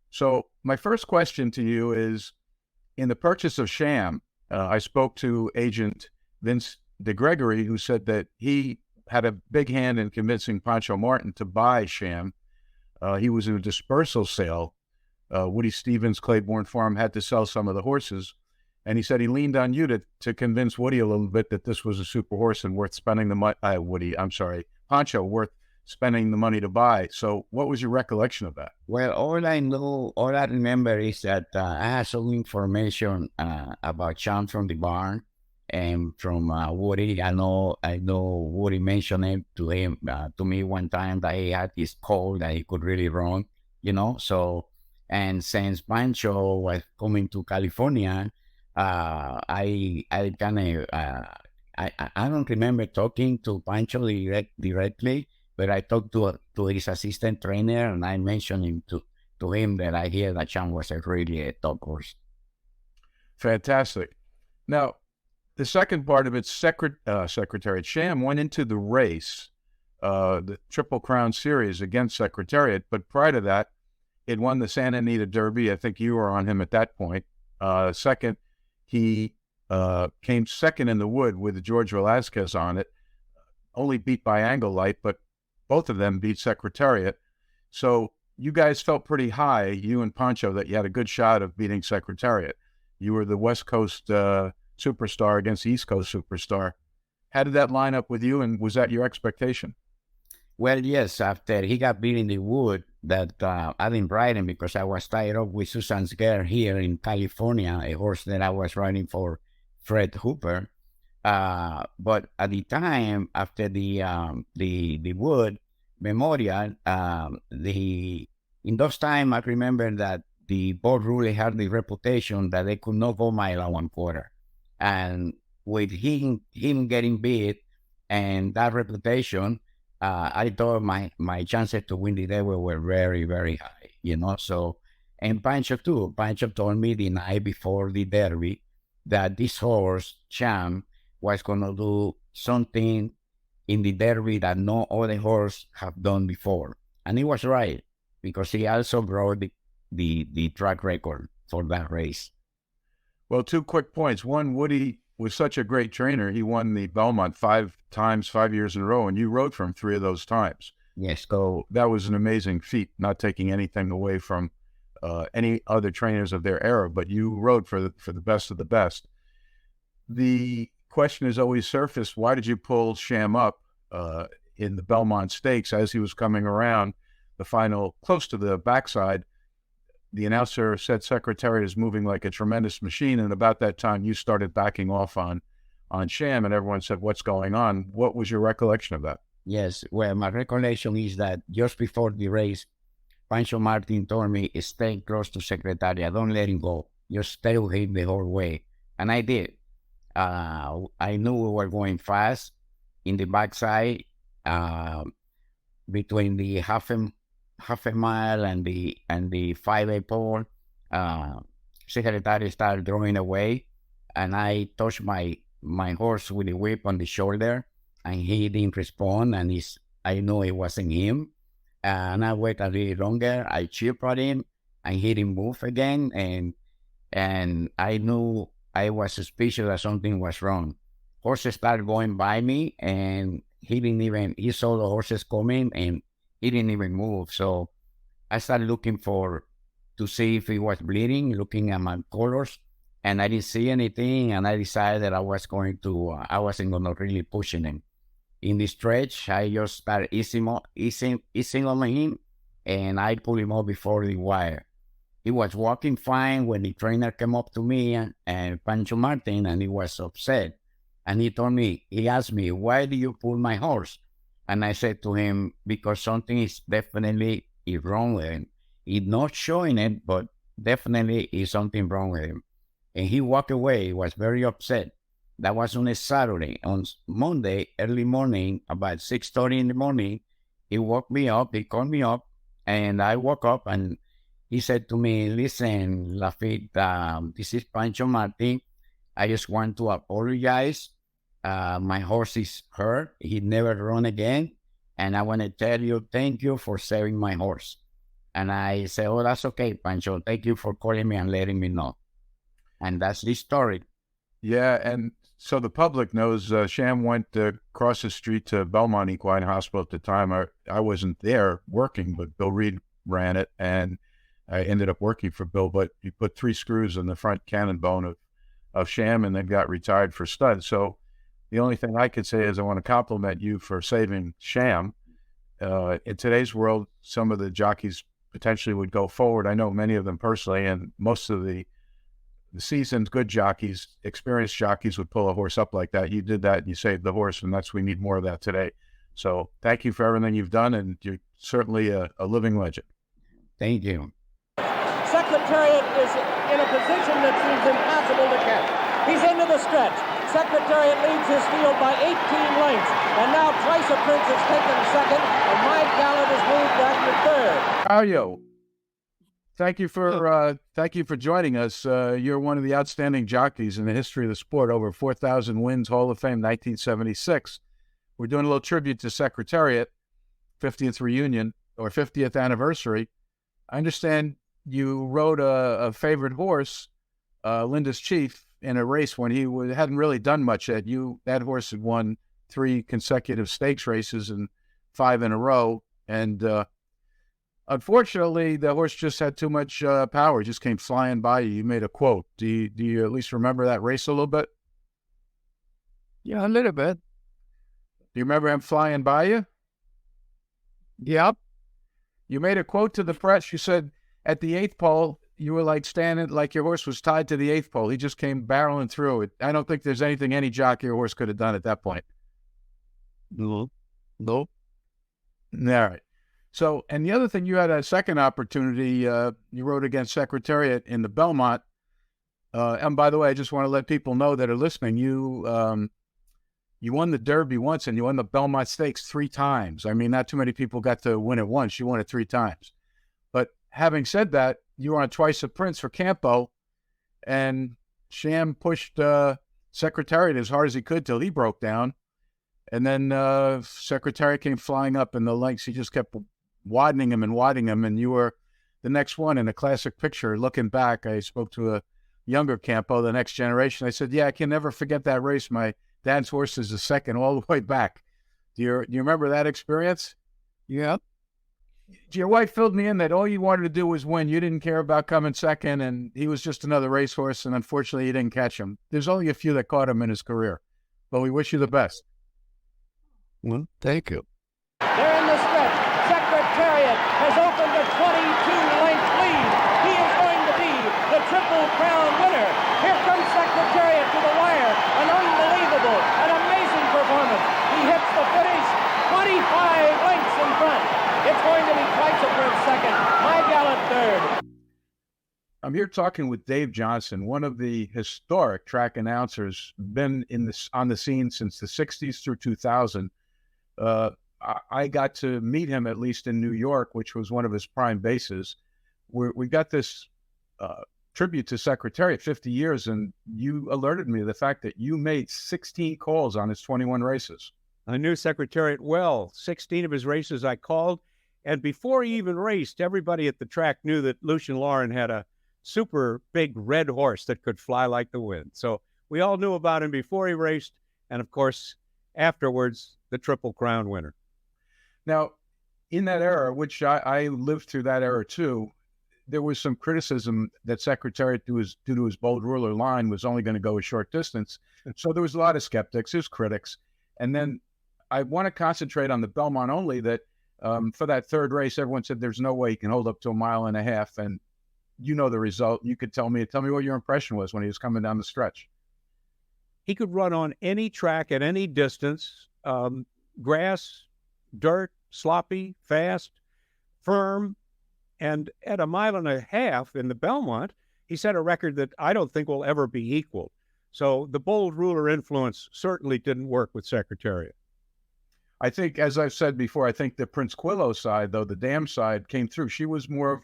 So my first question to you is, in the purchase of Sham, I spoke to agent Vince DeGregory, who said that he had a big hand in convincing Pancho Martin to buy Sham. He was in a dispersal sale. Woody Stevens, Claiborne Farm, had to sell some of the horses. And he said he leaned on you to convince Woody a little bit that this was a super horse and worth spending the money. Pancho, worth spending the money to buy. So what was your recollection of that? Well, all I remember is that I had some information about Sean from the barn and from Woody. I know Woody mentioned it to me one time that he had this cold that he could really run, So, and since Pancho was coming to California, I don't remember talking to Pancho directly, but I talked to his assistant trainer, and I mentioned to him that I hear that Sean was really a top horse. Fantastic. Now, the second part of it's Secretariat. Sham went into the race, the Triple Crown Series against Secretariat, but prior to that, it won the Santa Anita Derby. I think you were on him at that point. Second, he came second in the Wood with George Velasquez on it, only beat by Angle Light, but both of them beat Secretariat. So you guys felt pretty high, you and Pancho, that you had a good shot of beating Secretariat. You were the West Coast superstar against the East Coast superstar. How did that line up with you, and was that your expectation? Well, yes, after he got beat in the Wood, that I didn't ride him because I was tied up with Susan's Girl here in California, a horse that I was riding for Fred Hooper. But at the time, after the Wood Memorial, in those times, I remember that the board really had the reputation that they could not go mile and 1/4. And with him getting beat and that reputation, I thought my chances to win the Derby were very, very high, So, and Pancho too. Pancho told me the night before the Derby that this horse, Sham, was going to do something in the Derby that no other horse have done before. And he was right, because he also broke the track record for that race. Well, 2 quick points. One, Woody was such a great trainer. He won the Belmont 5 times, 5 years in a row, and you rode for him 3 of those times. Yes. So that was an amazing feat, not taking anything away from any other trainers of their era, but you rode for the best of the best. The question has always surfaced, why did you pull Sham up in the Belmont Stakes as he was coming around the final, close to the backside? The announcer said Secretariat is moving like a tremendous machine, and about that time you started backing off on Sham, and everyone said, what's going on? What was your recollection of that? Yes, well, my recollection is that just before the race, Pancho Martin told me, stay close to Secretariat, don't let him go, just stay with him the whole way. And I did. I knew we were going fast in the backside, between the half a mile and the 5A pole. Secretariat started drawing away, and I touched my horse with the whip on the shoulder, and he didn't respond, and I knew it wasn't him. And I waited a little longer. I chipped at him, and he didn't move again, and I knew I was suspicious that something was wrong. Horses started going by me, and he saw the horses coming, and he didn't even move. So I started looking to see if he was bleeding, looking at my colors, and I didn't see anything, and I decided that I wasn't going to really push him. In the stretch, I just started easing on him, and I pulled him up before the wire. He was walking fine when the trainer came up to me and Pancho Martin, and he was upset. And he asked me, why do you pull my horse? And I said to him, because something is definitely wrong with him. He's not showing it, but definitely is something wrong with him. And he walked away. He was very upset. That was on a Saturday. On Monday, early morning, about 6:30 in the morning, he woke me up. He called me up, and I woke up, and he said to me, "Listen, Lafitte, this is Pancho Martin. I just want to apologize. My horse is hurt. He never run again. And I want to tell you, thank you for saving my horse." And I said, "Oh, that's okay, Pancho. Thank you for calling me and letting me know." And that's the story. Yeah, and so the public knows Sham went across the street to Belmont Equine Hospital at the time. I wasn't there working, but Bill Reed ran it, and I ended up working for Bill. But he put 3 screws in the front cannon bone of Sham and then got retired for stud. So the only thing I could say is I want to compliment you for saving Sham. In today's world, some of the jockeys potentially would go forward. I know many of them personally, and most of the seasoned good jockeys, experienced jockeys would pull a horse up like that. You did that and you saved the horse, and we need more of that today. So thank you for everything you've done, and you're certainly a living legend. Thank you. Secretariat is in a position that seems impossible to catch. He's into the stretch. Secretariat leads his field by 18 lengths, and now Twice a Prince has taken second, and My Gallant has moved back to third. Ayo, thank you for joining us. You're one of the outstanding jockeys in the history of the sport. Over 4,000 wins, Hall of Fame, 1976. We're doing a little tribute to Secretariat, 50th reunion or 50th anniversary. I understand you rode a favorite horse, Linda's Chief, in a race when he hadn't really done much yet. That horse had won 3 consecutive stakes races and 5 in a row. And unfortunately, the horse just had too much power. It just came flying by you. You made a quote. Do you at least remember that race a little bit? Yeah, a little bit. Do you remember him flying by you? Yep. You made a quote to the press. You said at the 8th pole, you were like standing, like your horse was tied to the 8th pole. He just came barreling through it. I don't think there's anything any jockey or horse could have done at that point. No. All right. So, and the other thing, you had a second opportunity. You rode against Secretariat in the Belmont. And by the way, I just want to let people know that are listening, you won the Derby once and you won the Belmont Stakes 3 times. I mean, not too many people got to win it once. You won it 3 times. But having said that, you were on Twice a Prince for Campo, and Sham pushed Secretariat as hard as he could till he broke down. And then Secretariat came flying up in the lengths. He just kept widening him, and you were the next one in a classic picture. Looking back, I spoke to a younger Campo, the next generation. I said, yeah, I can never forget that race. My dad's horse is the second all the way back. Do you remember that experience? Yeah. Your wife filled me in that all you wanted to do was win. You didn't care about coming second, and he was just another racehorse, and unfortunately you didn't catch him. There's only a few that caught him in his career. But we wish you the best. Well, thank you. They're in the stretch. Secretariat has opened a 22-length lead. He is going to be the Triple Crown winner. Here comes Secretariat to the wire. An unbelievable, an amazing performance. He hits the finish 25 lengths in front. It's going to be Twice a Prince second, My Gallant third. I'm here talking with Dave Johnson, one of the historic track announcers, been on the scene since the 60s through 2000. I got to meet him at least in New York, which was one of his prime bases. We got this tribute to Secretariat, 50 years, and you alerted me to the fact that you made 16 calls on his 21 races. I knew Secretariat well. 16 of his races I called, and before he even raced, everybody at the track knew that Lucien Lauren had a super big red horse that could fly like the wind. So we all knew about him before he raced, and of course, afterwards, the Triple Crown winner. Now, in that era, which I lived through that era too, there was some criticism that Secretariat, due to his bold ruler line, was only going to go a short distance. So there was a lot of skeptics, there's critics. And then I want to concentrate on the Belmont only, that for that third race, everyone said there's no way he can hold up to 1.5 miles. And you know the result. You could tell me what your impression was when he was coming down the stretch. He could run on any track at any distance, grass, dirt, sloppy, fast, firm. And at 1.5 miles in the Belmont, he set a record that I don't think will ever be equaled. So the bold ruler influence certainly didn't work with Secretariat. I think, as I've said before, I think the Prince Quillo side, though, the dam side came through. She was more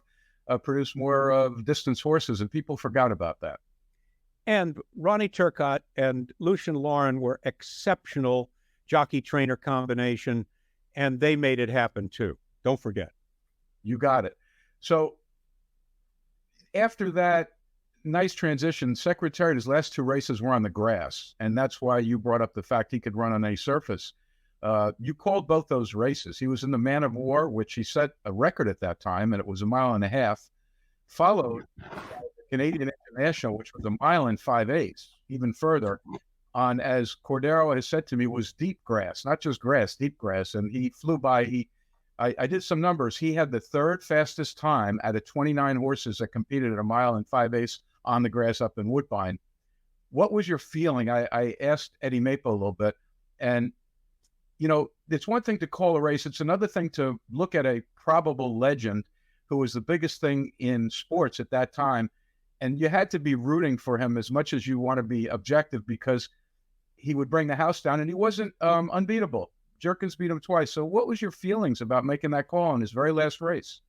of, produced more of distance horses, and people forgot about that. And Ronnie Turcotte and Lucien Laurin were exceptional jockey-trainer combination, and they made it happen too. Don't forget. You got it. So after that nice transition, Secretariat, his last 2 races were on the grass, and that's why you brought up the fact he could run on any surface. You called both those races. He was in the Man of War, which he set a record at that time, and it was 1.5 miles, followed by the Canadian International, which was 1 mile and 5/8, even further, on, as Cordero has said to me, was deep grass, not just grass, deep grass, and he flew by. I did some numbers. He had the 3rd fastest time out of 29 horses that competed at 1 mile and 5/8 on the grass up in Woodbine. What was your feeling? I asked Eddie Maple a little bit, and you know, it's one thing to call a race. It's another thing to look at a probable legend who was the biggest thing in sports at that time. And you had to be rooting for him as much as you want to be objective, because he would bring the house down, and he wasn't unbeatable. Jerkins beat him twice. So what was your feelings about making that call in his very last race?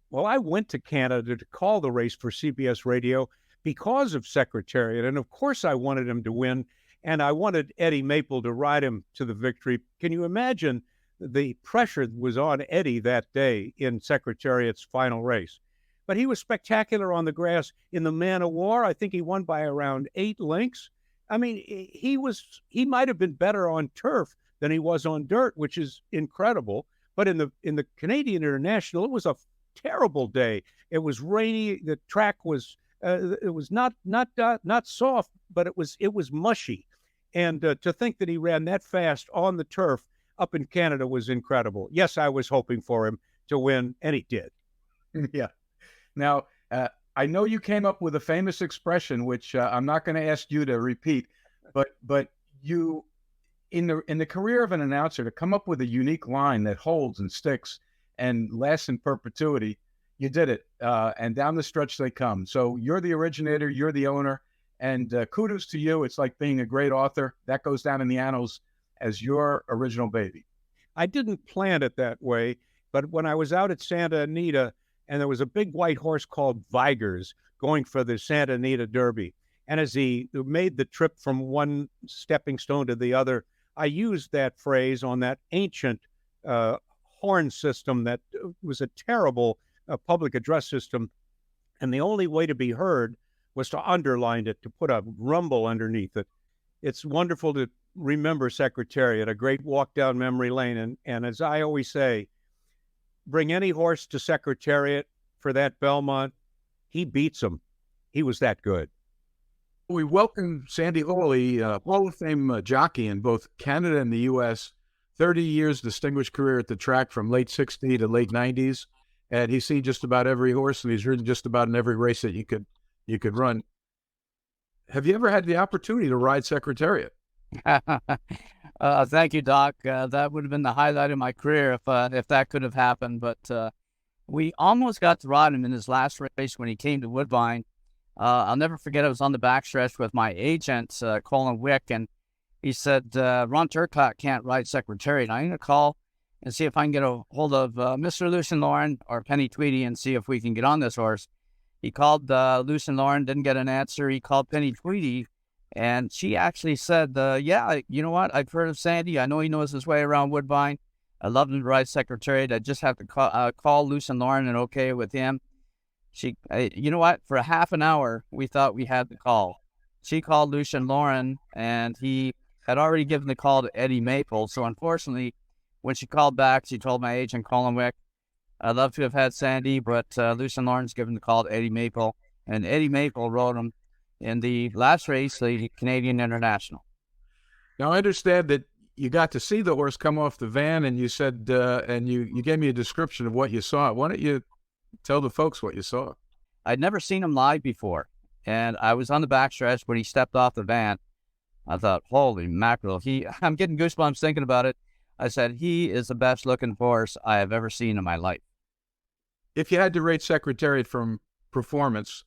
Well, I went to Canada to call the race for CBS Radio because of Secretariat. And of course, I wanted him to win. And I wanted Eddie Maple to ride him to the victory. Can you imagine the pressure that was on Eddie that day in Secretariat's final race? But he was spectacular on the grass. In the Man of War, I think he won by around 8 lengths. I mean, he might have been better on turf than he was on dirt, which is incredible. But in the Canadian International, it was a terrible day. It was rainy. The track was not soft, but it was mushy. And to think that he ran that fast on the turf up in Canada was incredible. Yes, I was hoping for him to win, and he did. Yeah. Now, I know you came up with a famous expression, which I'm not going to ask you to repeat, but you, in the career of an announcer, to come up with a unique line that holds and sticks and lasts in perpetuity, you did it. And down the stretch they come. So you're the originator, you're the owner, and kudos to you. It's like being a great author. That goes down in the annals as your original baby. I didn't plan it that way, but when I was out at Santa Anita, and there was a big white horse called Vigors going for the Santa Anita Derby, and as he made the trip from one stepping stone to the other, I used that phrase on that ancient horn system that was a terrible public address system, and the only way to be heard was to underline it, to put a rumble underneath it. It's wonderful to remember Secretariat, a great walk down memory lane. And as I always say, bring any horse to Secretariat for that Belmont, he beats him. He was that good. We welcome Sandy Hawley, Hall of Fame jockey in both Canada and the U.S., 30 years distinguished career at the track from late 60s to late 90s. And he's seen just about every horse, and he's ridden just about in every race that you could run. Have you ever had the opportunity to ride Secretariat? Thank you, Doc. That would have been the highlight of my career if that could have happened. But we almost got to ride him in his last race when he came to Woodbine. I'll never forget, I was on the backstretch with my agent, Colin Wick, and he said, Ron Turcotte can't ride Secretariat. I'm going to call and see if I can get a hold of Mr. Lucien Laurin or Penny Tweedy and see if we can get on this horse. He called Lucien Laurin, didn't get an answer. He called Penny Tweedy, and she actually said, yeah, you know what? I've heard of Sandy. I know he knows his way around Woodbine. I'd love him to ride Secretariat. I just have to call Lucien Laurin and okay with him. You know what? For a half an hour, we thought we had the call. She called Lucien Laurin, and he had already given the call to Eddie Maple. So unfortunately, when she called back, she told my agent, Colin Wick, I'd love to have had Sandy, but Lucien Laurin's given the call to Eddie Maple, and Eddie Maple rode him in the last race, the Canadian International. Now, I understand that you got to see the horse come off the van, and you said, and you gave me a description of what you saw. Why don't you tell the folks what you saw? I'd never seen him live before, and I was on the backstretch when he stepped off the van. I thought, holy mackerel, I'm getting goosebumps thinking about it. I said, he is the best looking horse I have ever seen in my life. If you had to rate Secretariat from performance,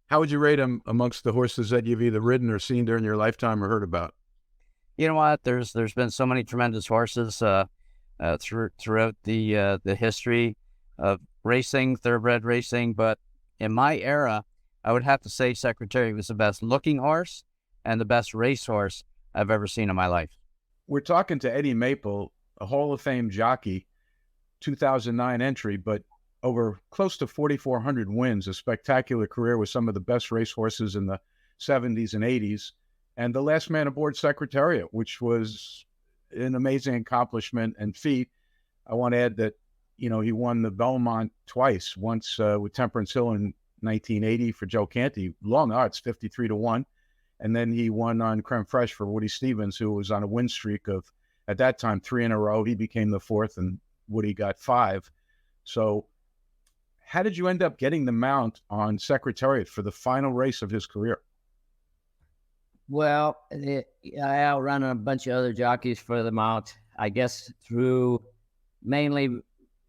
how would you rate him amongst the horses that you've either ridden or seen during your lifetime or heard about? You know what? There's been so many tremendous horses throughout the history of racing, thoroughbred racing. But in my era, I would have to say Secretariat was the best looking horse and the best racehorse I've ever seen in my life. We're talking to Eddie Maple, a Hall of Fame jockey, 2009 entry, but over close to 4,400 wins, a spectacular career with some of the best racehorses in the 70s and 80s, and the last man aboard Secretariat, which was an amazing accomplishment and feat. I want to add that, you know, he won the Belmont twice, once with Temperance Hill in 1980 for Joe Canty, long odds, 53-1. And then he won on Creme Fraiche for Woody Stevens, who was on a win streak of, at that time, 3 in a row. He became the 4th, and Woody got 5. So how did you end up getting the mount on Secretariat for the final race of his career? Well, I outrun a bunch of other jockeys for the mount, I guess through mainly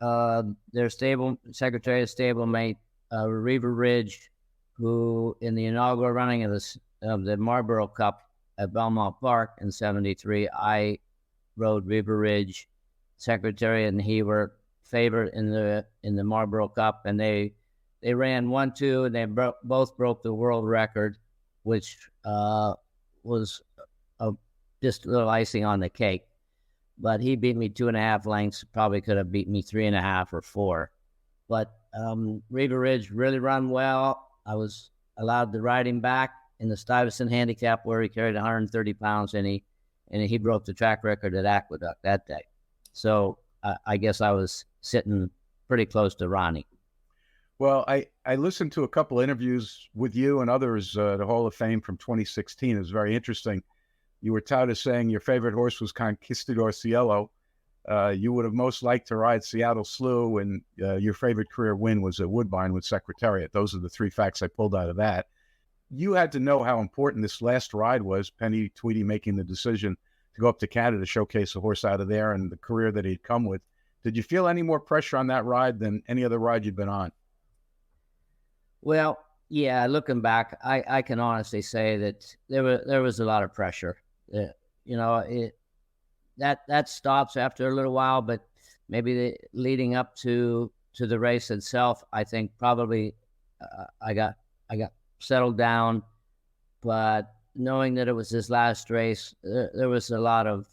their stable, Secretariat stablemate, Reaver Ridge, who in the inaugural running of the Marlboro Cup at Belmont Park in '73, I rode Reaver Ridge. Secretariat and he were favored in the Marlboro Cup, and they ran 1-2, and they both broke the world record, which was just a little icing on the cake. But he beat me 2.5 lengths. Probably could have beat me 3.5 or 4. But Reaver Ridge really run well. I was allowed to ride him back in the Stuyvesant handicap where he carried 130 pounds, and he broke the track record at Aqueduct that day. So I guess I was sitting pretty close to Ronnie. Well, I listened to a couple interviews with you and others, the Hall of Fame from 2016. It was very interesting. You were touted as saying your favorite horse was Conquistador Cielo. You would have most liked to ride Seattle Slew, and your favorite career win was at Woodbine with Secretariat. Those are the 3 facts I pulled out of that. You had to know how important this last ride was, Penny Tweedy making the decision to go up to Canada to showcase a horse out of there and the career that he'd come with. Did you feel any more pressure on that ride than any other ride you'd been on? Well, yeah, looking back, I can honestly say that there was a lot of pressure. You know, that stops after a little while, but maybe leading up to the race itself, I think probably I got settled down. But knowing that it was his last race, there was a lot of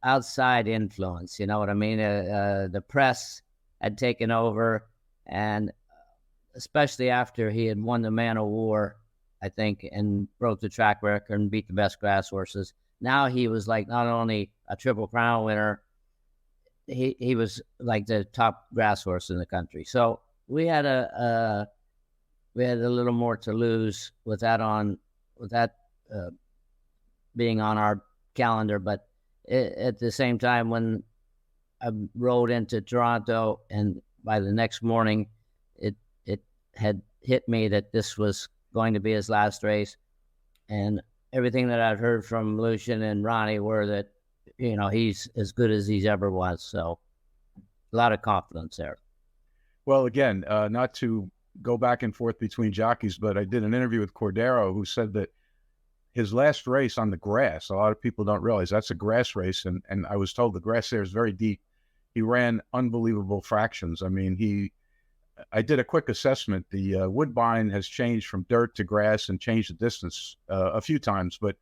outside influence. You know what I mean? The press had taken over, and especially after he had won the Man of War, I think, and broke the track record and beat the best grass horses. Now he was like not only a Triple Crown winner, he was like the top grass horse in the country. So we had a little more to lose with that being on our calendar. But at the same time, when I rode into Toronto, and by the next morning, it had hit me that this was going to be his last race, and everything that I'd heard from Lucian and Ronnie were that, you know, he's as good as he's ever was. So a lot of confidence there. Well, again, not to go back and forth between jockeys, but I did an interview with Cordero, who said that his last race on the grass, a lot of people don't realize that's a grass race, and I was told the grass there is very deep. He ran unbelievable fractions. I mean, I did a quick assessment. The Woodbine has changed from dirt to grass and changed the distance a few times, but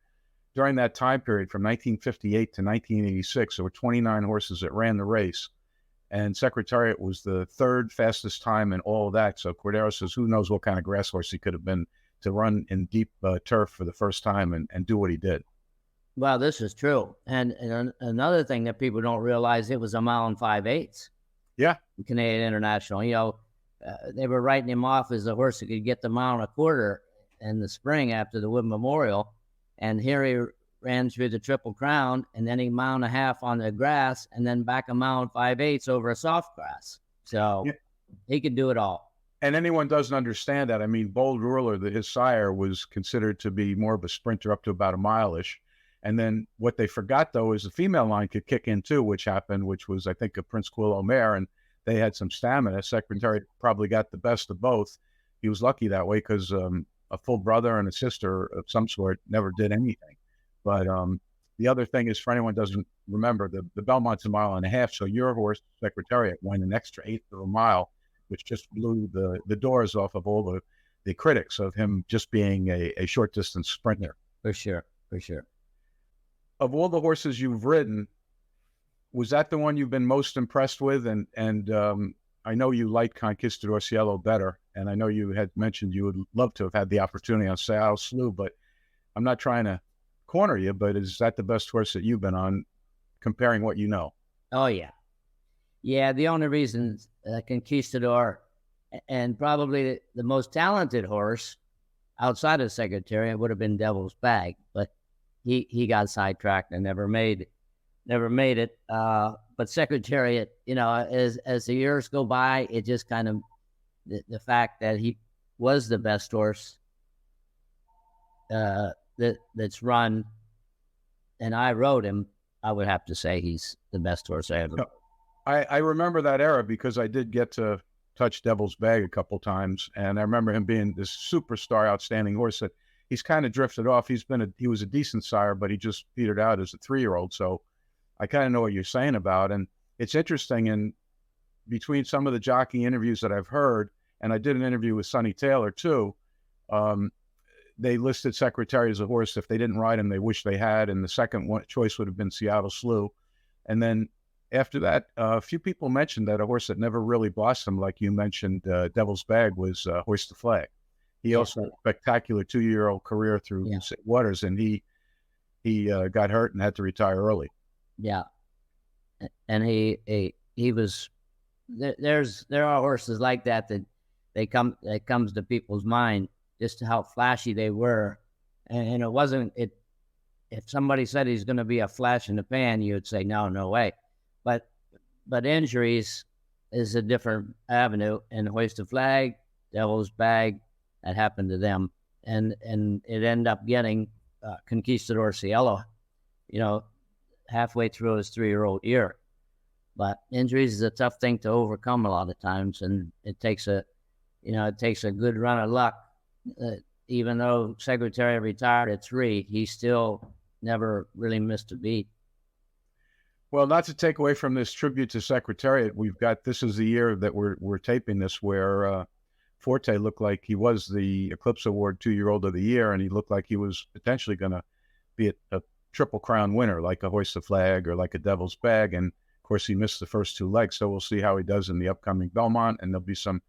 during that time period from 1958 to 1986, there were 29 horses that ran the race, and Secretariat was the 3rd fastest time in all of that. So Cordero says, who knows what kind of grass horse he could have been to run in deep turf for the first time and do what he did. Well, this is true. And another thing that people don't realize, it was a mile and 5/8. Yeah. Canadian International. You know, they were writing him off as a horse that could get the mile and a quarter in the spring after the Wood Memorial. And here he ran through the Triple Crown, and then a mile and a half on the grass, and then back a mile and 5/8 over a soft grass. So he could do it all. And anyone doesn't understand that. I mean, Bold Ruler, his sire, was considered to be more of a sprinter up to about a mile-ish. And then what they forgot, though, is the female line could kick in too, which happened, which was, I think, a Prince Quillo mare. And they had some stamina. Secretariat probably got the best of both. He was lucky that way because a full brother and a sister of some sort never did anything. But the other thing is, for anyone who doesn't remember, the Belmont's a mile and a half, so your horse, Secretariat, went an extra eighth of a mile, which just blew the doors off of all the critics of him just being a short distance sprinter. For sure. Of all the horses you've ridden, was that the one you've been most impressed with? And I know you liked Conquistador Cielo better, and I know you had mentioned you would love to have had the opportunity on Cielo Slough, but I'm not trying to corner you, but is that the best horse that you've been on, comparing what you know? Oh, yeah. Yeah, the only reason Conquistador, and probably the most talented horse outside of Secretariat would have been Devil's Bag, but he got sidetracked and never made it. But Secretariat, as the years go by, it just kind of, the fact that he was the best horse that's run, and I rode him, I would have to say he's the best horse I ever rode. I remember that era because I did get to touch Devil's Bag a couple times, and I remember him being this superstar, outstanding horse that he's kind of drifted off. He was a decent sire, but he just petered out as a 3-year-old. So I kind of know what you're saying about, and it's interesting. And between some of the jockey interviews that I've heard, and I did an interview with Sonny Taylor too, they listed Secretariat as a horse. If they didn't ride him, they wish they had. And the second choice would have been Cielo Slough. And then after that, a few people mentioned that a horse that never really blossomed, like you mentioned, Devil's Bag, was Hoist the Flag. He also had a spectacular 2-year-old career through St. Waters, and he got hurt and had to retire early. Yeah, and he was there are horses like that comes to people's mind just how flashy they were, and it wasn't it. If somebody said he's going to be a flash in the pan, you'd say no way. But injuries is a different avenue, and Hoist the Flag, Devil's Bag, that happened to them, and it ended up getting Conquistador Cielo, halfway through his 3-year-old year. But injuries is a tough thing to overcome a lot of times, and it takes a good run of luck. Even though Secretariat retired at 3, he still never really missed a beat. Well, not to take away from this tribute to Secretariat, this is the year that we're taping this, where Forte looked like he was the Eclipse Award 2-year-old of the year, and he looked like he was potentially going to be a Triple Crown winner, like a Hoist the Flag or like a Devil's Bag. And of course, he missed the first 2 legs, so we'll see how he does in the upcoming Belmont, and there'll be some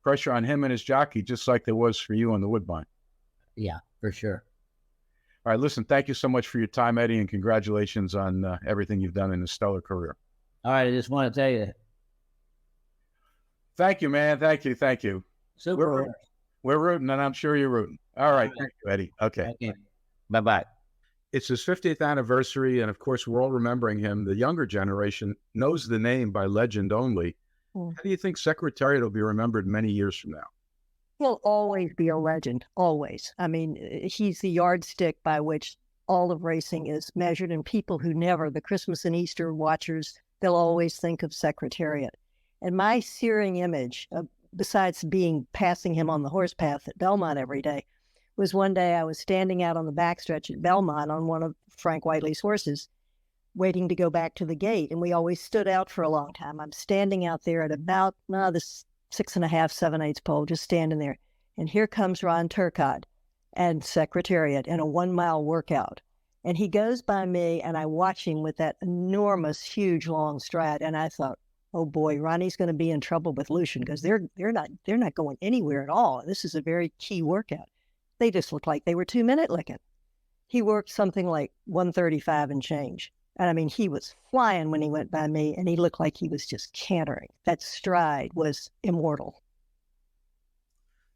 pressure on him and his jockey, just like there was for you on the Woodbine. Yeah, for sure. All right, listen, thank you so much for your time, Eddie, and congratulations on everything you've done in a stellar career. All right, I just want to tell you. Thank you, man. Thank you. Super. We're rooting, and I'm sure you're rooting. All right, thank you, Eddie. Okay. Bye-bye. It's his 50th anniversary, and of course, we're all remembering him. The younger generation knows the name by legend only. How do you think Secretariat will be remembered many years from now? He'll always be a legend, always. I mean, he's the yardstick by which all of racing is measured, and people who never, the Christmas and Easter watchers, they'll always think of Secretariat. And my searing image, besides passing him on the horse path at Belmont every day, was one day I was standing out on the backstretch at Belmont on one of Frank Whiteley's horses, waiting to go back to the gate. And we always stood out for a long time. I'm standing out there at about the 6.5, 7/8 pole, just standing there. And here comes Ron Turcotte and Secretariat in a 1-mile workout. And he goes by me, and I watch him with that enormous, huge, long stride. And I thought, oh boy, Ronnie's going to be in trouble with Lucian, because they're not going anywhere at all. This is a very key workout. They just looked like they were 2-minute licking. He worked something like 135 and change. And I mean, he was flying when he went by me, and he looked like he was just cantering. That stride was immortal.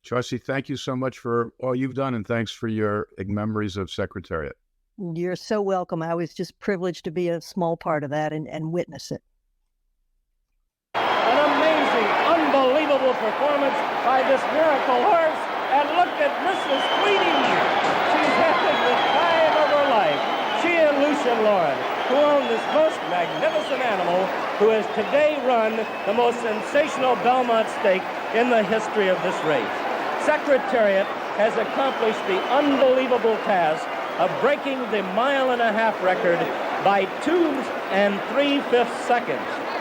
Chaucy, thank you so much for all you've done, and thanks for your memories of Secretariat. You're so welcome. I was just privileged to be a small part of that and witness it. An amazing, unbelievable performance by this miracle horse. And look at Mrs. Tweedy. She's having the time of her life. She and Lucian Lauren. who own this most magnificent animal, who has today run the most sensational Belmont stake in the history of this race. Secretariat has accomplished the unbelievable task of breaking the mile-and-a-half record by 2 3/5 seconds.